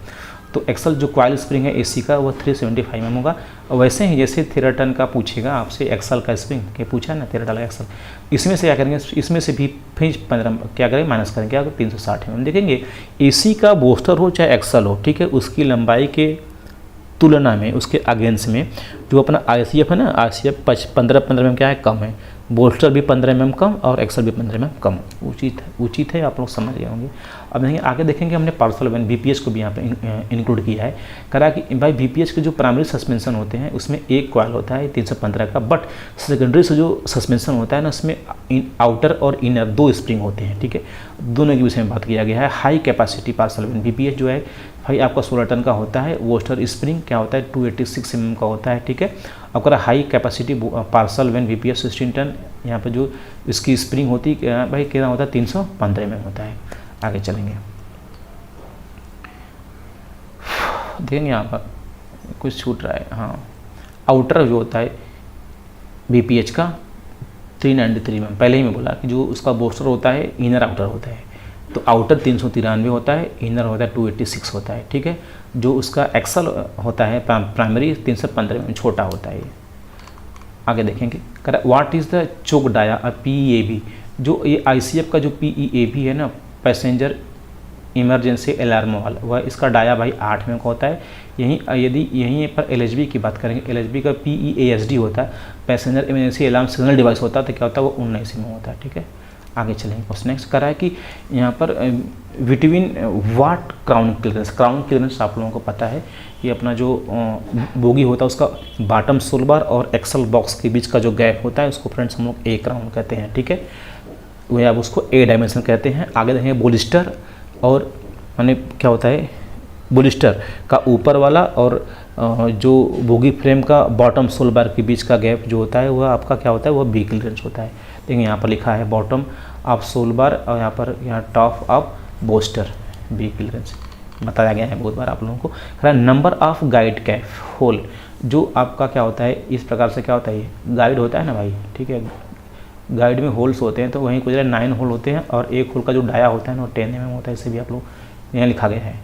तो एक्सल जो कॉइल स्प्रिंग है AC का वो 375 mm होगा। और वैसे ही जैसे 13 टन का पूछेगा आपसे एक्सल का स्प्रिंग के पूछा ना 13 टन का एक्सल, इसमें से क्या करेंगे, इसमें से भी फिर 15 क्या करेंगे माइनस करेंगे, क्या 360 mm। देखेंगे AC का बोस्टर हो चाहे एक्सल हो, ठीक है, उसकी लंबाई के तुलना में उसके अगेंस्ट में जो अपना ICF है ना, ICF 15 mm क्या है कम है, बोल्स्टर भी 15 mm कम और एक्सल भी 15 mm कम, उचित है, आप लोग समझ गए होंगे। अब देखिए आगे देखेंगे हमने पार्सल वैन VPH को भी यहाँ पे इंक्लूड किया है। करा कि भाई VPH के जो प्राइमरी सस्पेंशन होते हैं उसमें एक कॉइल होता है 315 का, बट सेकेंडरी से जो सस्पेंशन होता है ना उसमें आउटर और इनर 2 स्प्रिंग होते हैं, ठीक है। दोनों के विषय में बात किया गया है। High capacity parcel van VPH जो है भाई आपका 16 टन का होता है, वोस्टर स्प्रिंग क्या होता है 286 mm का होता है, ठीक है। अब high capacity parcel van VPH 16 ton यहाँ पर जो इसकी स्प्रिंग होती है भाई कितना होता है 315 mm होता है। आगे चलेंगे, देखेंगे यहाँ पर कुछ छूट रहा है, हाँ आउटर जो होता है VPH का 393 mm, पहले ही मैं बोला कि जो उसका बोस्टर होता है इनर आउटर होता है, तो आउटर 393 होता है, इनर होता है 286 होता है, ठीक है। जो उसका एक्सल होता है प्राइमरी 315 mm छोटा होता है। आगे देखेंगे what is the choke dia PAB। जो ये ICF का जो PEAP है ना, पैसेंजर इमरजेंसी अलार्म वाला, वह इसका डाया भाई 8 में का होता है। यहीं पर LHB की बात करेंगे, LHB का PEASD होता है, passenger emergency alarm signal device होता है, तो क्या होता है वो 19 में होता है। ठीक है, आगे चलेंगे। क्वेश्चन नेक्स्ट करा है कि यहाँ पर बिटवीन वाट क्राउन क्लियरेंस आप लोगों को पता है कि अपना जो बोगी होता है उसका बॉटम सोलबार और एक्सल बॉक्स के बीच का जो गैप होता है उसको फ्रेंड्स हम लोग ए क्राउन कहते हैं। ठीक है, वह आप उसको ए डायमेंशन कहते हैं। आगे देखेंगे बोलिस्टर, और माने क्या होता है, बोलिस्टर का ऊपर वाला और जो बोगी फ्रेम का बॉटम सोल बार के बीच का गैप जो होता है वह आपका क्या होता है, वह बी क्लियरेंस होता है। देखिए यहाँ पर लिखा है बॉटम ऑफ सोल बार और यहाँ top of bolster, B clearance बताया गया है बहुत बार आप लोगों को। Number of guide cap hole, जो आपका क्या होता है इस प्रकार से क्या होता है, गाइड होता है ना भाई, ठीक है, गाइड में होल्स होते हैं, तो वहीं कुछ 9 होल होते हैं और एक होल का जो डाया होता है ना 10 mm होता है, इसे भी आप लोग यहाँ लिखा गया है।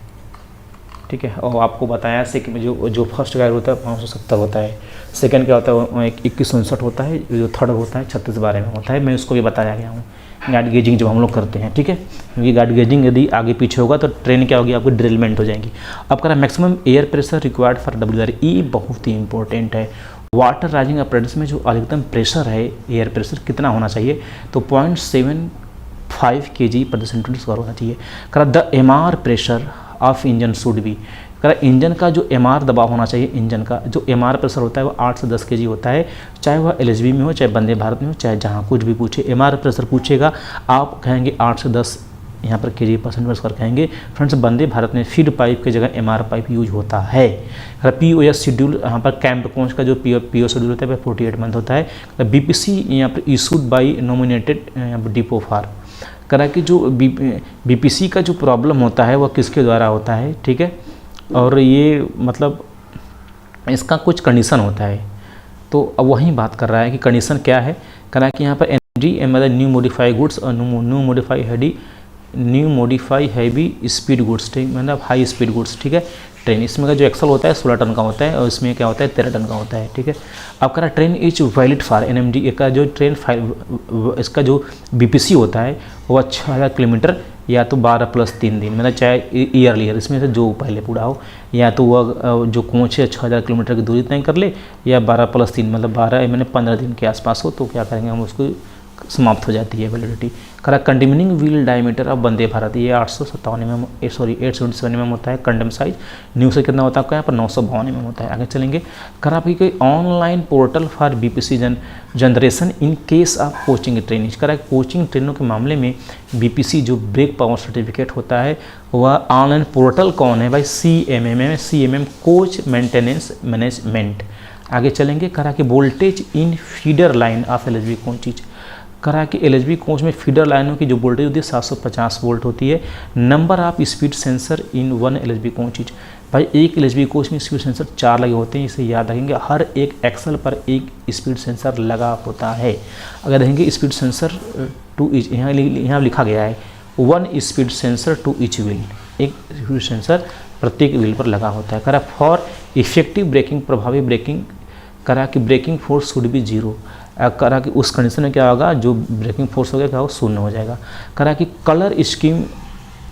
ठीक है, और आपको बताया से कि जो फर्स्ट गाइड होता है 570 होता है, सेकंड क्या होता है वो 2159 होता है, जो थर्ड होता है 3612 में होता है। मैं उसको भी बताया गया हूँ गाइड गेजिंग जब हम लोग करते हैं। ठीक है, क्योंकि गाइड गेजिंग यदि आगे पीछे होगा तो ट्रेन क्या होगी, आपकी ड्रिलमेंट हो जाएंगी। अब करा maximum air pressure required for WRE, बहुत ही इंपॉर्टेंट है। वाटर राइजिंग अप्रेटिस में जो अधिकतम प्रेशर है, एयर प्रेशर कितना होना चाहिए, तो 0.75 kg/cm² होना चाहिए। करा the MR pressure of engine should be, करा इंजन का जो MR दबाव होना चाहिए, इंजन का जो MR प्रेशर होता है वो 8 से 10 kg होता है, चाहे वह LHB में हो, चाहे वंदे भारत में हो, चाहे जहाँ कुछ भी पूछे MR प्रेशर पूछेगा आप कहेंगे 8 से 10 यहाँ पर kg/cm² कहेंगे। फ्रेंड्स वंदे भारत में फीड पाइप की जगह MR पाइप यूज होता है। POS शेड्यूल, यहाँ पर कैंप कोच का जो PO शेड्यूल होता है 48 मंथ होता है। BPC यहाँ पर इशूड बाई नॉमिनेटेड डिपो फार, करा कि जो BPC का जो प्रॉब्लम होता है वह किसके द्वारा होता है। ठीक है, और ये मतलब इसका कुछ कंडीशन होता है, तो अब वही बात कर रहा है कि कंडीशन क्या है। करा कि यहाँ पर NMD मतलब न्यू मॉडिफाई गुड्स और new modify heavy speed goods, ठीक मतलब हाई स्पीड गुड्स। ठीक है, ट्रेन इसमें का जो एक्सल होता है 16 टन का होता है और इसमें क्या होता है 13 टन का होता है। ठीक है, अब करा train is valid for NMD का जो ट्रेन इसका जो BPC होता है वो 6000 किलोमीटर या तो 12 + 3 दिन, मतलब चाहे ईयरलियर इसमें से जो पहले पूरा हो, या तो वह जो कोच है 6000 किलोमीटर की दूरी तय कर ले, या 12 + 3 मतलब 12 मैंने 15 दिन के आसपास हो, तो क्या करेंगे हम उसको समाप्त हो जाती है वैलिडिटी। करा कंडेमिनिंग व्हील डायमीटर अब वंदे भारत ये 877 mm होता है। कंडम साइज न्यू से कितना होता है आपका यहाँ पर 952 mm होता है। आगे चलेंगे। करा भी कोई online portal for BPC generation in case of coaching training, करा कोचिंग ट्रेनों के मामले में BPC जो ब्रेक पावर सर्टिफिकेट होता है वह ऑनलाइन पोर्टल कौन है भाई, CMM कोच मेंटेनेंस मैनेजमेंट। आगे चलेंगे। करा कि voltage in feeder line of LHB कौन चीज़, करा कि LHB कोच में फीडर लाइनों की जो वोल्टेज होती है 750 वोल्ट होती है। Number of speed sensor in 1 LHB coach चीज, भाई एक LHB कोच में स्पीड सेंसर 4 लगे होते हैं, इसे याद रखेंगे। हर एक एक्सल पर एक स्पीड सेंसर लगा होता है। अगर देखेंगे स्पीड सेंसर टू ईच, यहाँ लिखा गया है 1 speed sensor to each wheel, एक स्पीड सेंसर प्रत्येक व्हील पर लगा होता है। करा फॉर इफेक्टिव ब्रेकिंग, प्रभावी ब्रेकिंग, करा कि ब्रेकिंग फोर्स शुड बी 0, करा कि उस कंडीशन में क्या होगा, जो ब्रेकिंग फोर्स हो गया क्या हो, 0 हो जाएगा। करा कि colour scheme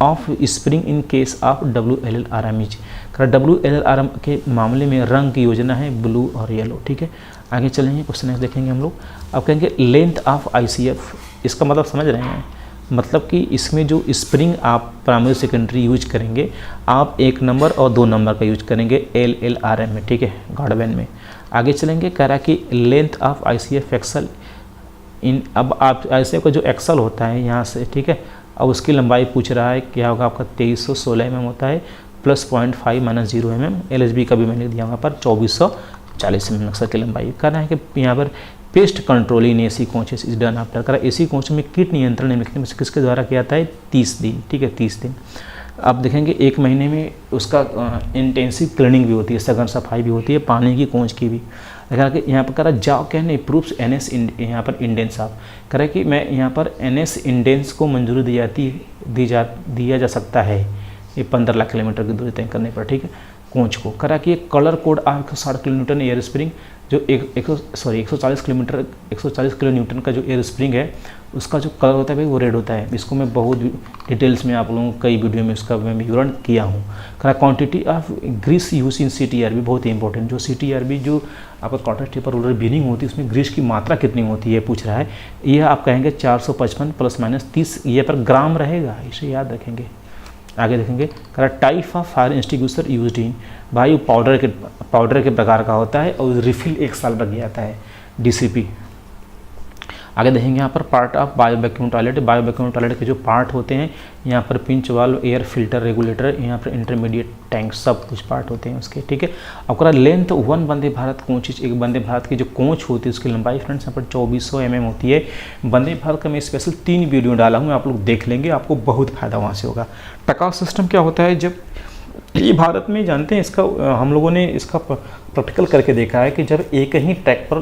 of spring in case of WLLRM, करा WLLRM के मामले में रंग की योजना है ब्लू और येलो। ठीक है, आगे चलेंगे, क्वेश्चन नेक्स्ट देखेंगे हम लोग। अब कहेंगे लेंथ ऑफ ICF, इसका मतलब समझ रहे हैं, मतलब कि इसमें जो स्प्रिंग आप प्राइमरी सेकेंडरी यूज करेंगे, आप 1 नंबर और 2 नंबर का यूज करेंगे LLRM में। ठीक है, गार्डवेन में। आगे चलेंगे। कह रहा कि लेंथ ऑफ ICF एक्सल इन, अब आप ICF का जो एक्सल होता है यहाँ से, ठीक है, अब उसकी लंबाई पूछ रहा है, क्या होगा आपका 2316 mm होता है, प्लस 0.5 - 0 mm। LHB का भी मैंने दिया वहाँ पर 2440 mm अक्सर की लंबाई। कहना है कि यहाँ पर pest control in AC coaches is done after, करा AC कोच में कीट नियंत्रण किसके द्वारा किया जाता है, 30 दिन। ठीक है, 30 दिन। आप देखेंगे 1 महीने में उसका इंटेंसिव क्लीनिंग भी होती है, सघन सफाई भी होती है, पानी की कोच की भी। देखा कि यहाँ पर करा जाओ कैन अप्रूव्स NS यहाँ पर इंडेंस आप, करा कि मैं यहाँ पर NS इंडेंस को मंजूरी दी जाती दिया जा सकता है ये 15 लाख किलोमीटर की दूरी तय करने पर। ठीक है, कोच को। करा कि एक colour code 160 kilo Newton air spring जो 140 किलो न्यूटन का जो एयर स्प्रिंग है उसका जो कलर होता है भाई वो रेड होता है। इसको मैं बहुत डिटेल्स में आप लोगों को कई वीडियो में उसका मैं विवरण किया हूँ। करा quantity of grease use in CTRB बहुत ही इंपॉर्टेंट। जो CTRB जो आपका कॉटर टिपर रोलर बीनिंग होती है उसमें ग्रीस की मात्रा कितनी होती है पूछ रहा है। यह आप कहेंगे 455 ± 30 ये पर ग्राम रहेगा, इसे याद रखेंगे। आगे देखेंगे करा type of fire extinguisher used in, भाई पाउडर के प्रकार का होता है और रिफिल 1 साल लग जाता है, DCP। आगे देखेंगे यहाँ पर part of bio vacuum toilet. Bio vacuum toilet के जो पार्ट होते हैं यहाँ पर pinch valve, air filter, regulator, यहाँ पर इंटरमीडिएट टैंक, सब कुछ पार्ट होते हैं उसके, ठीक है। अब करा लेंथ 1 वंदे भारत कोच, एक वंदे भारत की जो कोच होती है उसकी लंबाई फ्रेंड्स यहाँ पर 2400 mm होती है। वंदे भारत का मैं स्पेशल 3 वीडियो डाला हूँ, आप लोग देख लेंगे, आपको बहुत फायदा वहाँ से होगा। टकाउ सिस्टम क्या होता है, जब ये भारत में जानते हैं इसका, हम लोगों ने इसका प्रैक्टिकल करके देखा है कि जब एक ही ट्रैक पर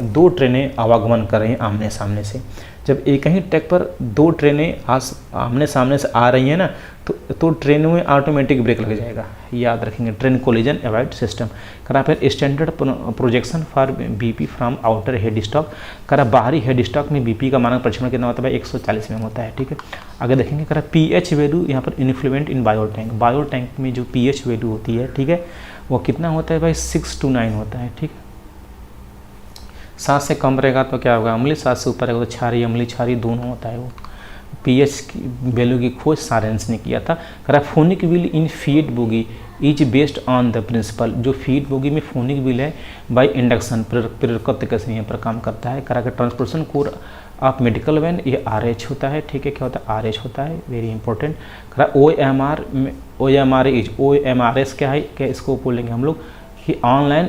दो ट्रेनें आवागमन कर रही हैं आमने सामने से, जब एक ही ट्रैक पर 2 ट्रेनें आमने सामने से आ रही हैं ना तो ट्रेनों में ऑटोमेटिक ब्रेक लग जाएगा, याद रखेंगे। Train collision avoid system. करा फिर standard projection for BP from outer head stock. करा बाहरी हेड स्टॉक में BP का मानक प्रक्षेपण कितना होता है, 140 mm होता है, ठीक है। आगे देखेंगे करा pH वैल्यू यहाँ पर इन्फ्लुएंट इन बायो टैंक। बायो टैंक में जो pH वैल्यू होती है, ठीक है, वो कितना होता है भाई, 6 to 9 होता है, ठीक है। 7 से कम रहेगा तो क्या होगा, अम्लीय, 7 से ऊपर रहेगा तो क्षारीय, अम्लीय, क्षारीय दोनों होता है वो। pH की वैल्यू की खोज सारेंस ने किया था। करा फोनिक विल इन फीड bogie is based on the principle. जो फीड बोगी में फोनिक विल है बाई इंडक्शन, प्रेरकत्व के संयम पर काम करता है। करा का transportation core of medical van, ये RH होता है, ठीक है। क्या होता है, RH होता है, वेरी इंपॉर्टेंट। करा OMRS क्या है, क्या इसको बोलेंगे हम लोग कि online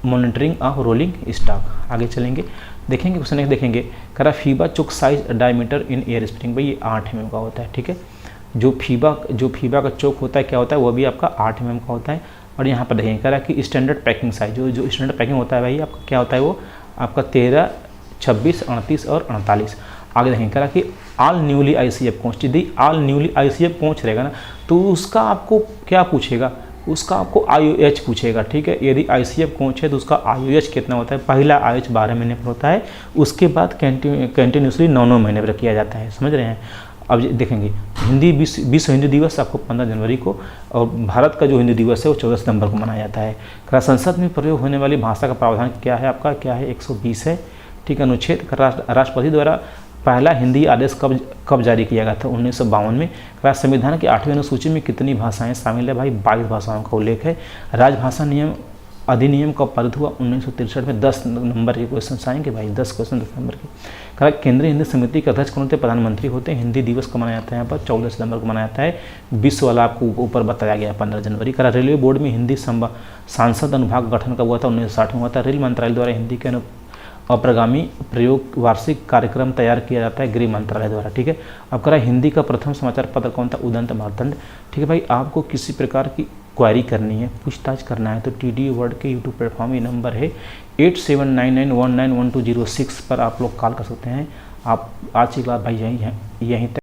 monitoring of rolling stock. आगे चलेंगे देखेंगे, क्वेश्चन देखेंगे। करा फीबा चुक size diameter in air spring, भाई ये 8 mm का होता है, ठीक है। जो फीबा का चौक होता है क्या होता है, वो भी आपका 8 mm का होता है। और यहाँ पर देखेंगे करा कि स्टैंडर्ड पैकिंग साइज, जो स्टैंडर्ड पैकिंग होता है भाई आपका क्या होता है, वो आपका 13, 26, 38 और 48। आगे देखेंगे करा कि ऑल न्यूली ICF कोच, यदि ऑल न्यूली ICF कोच रहेगा ना तो उसका आपको क्या पूछेगा, उसका आपको IOH पूछेगा, ठीक है। यदि ICF कोच है तो उसका IOH कितना होता है, पहला IOH 12 महीने पर होता है, उसके बाद कंटिन्यूसली 9 महीने पर किया जाता है, समझ रहे हैं। अब देखेंगे विश्व हिंदी दिवस आपको 15 जनवरी को, और भारत का जो हिंदी दिवस है वो 14 सितंबर को मनाया जाता है। करा संसद में प्रयोग होने वाली भाषा का प्रावधान क्या है आपका, क्या है, 120 है, ठीक है। अनुच्छेद राष्ट्रपति द्वारा पहला हिंदी आदेश कब जारी किया गया था, 1952 में। संविधान की 8वीं अनुसूची में कितनी भाषाएं शामिल है, भाई 22 भाषाओं का उल्लेख है। राजभाषा नियम अधिनियम कब पारित हुआ, 1963 में। 10 नंबर के क्वेश्चन आएंगे भाई, 10 क्वेश्चन 10 नंबर के। केंद्रीय हिंदी समिति के अध्यक्ष कौन होते हैं, प्रधानमंत्री होते हैं। हिंदी दिवस को मनाया जाता है यहाँ पर 14 सितंबर को मनाया जाता है। विश्व वाला आपको ऊपर बताया गया 15 जनवरी। रेलवे बोर्ड में हिंदी सांसद अनुभाग गठन कब हुआ था, 1960 में हुआ था। रेल मंत्रालय द्वारा हिंदी के अप्रगामी प्रयोग वार्षिक कार्यक्रम तैयार किया जाता है गृह मंत्रालय द्वारा, ठीक है। अब करा हिंदी का प्रथम समाचार पत्र कौन था, उदंत मार्तंड, ठीक है। भाई आपको किसी प्रकार की क्वेरी करनी है, पूछताछ करना है तो TD वर्ड के यूट्यूब प्लेटफॉर्म ये नंबर है 8799191206 पर आप लोग कॉल कर सकते हैं। आप आज की बात भाई यहीं तक।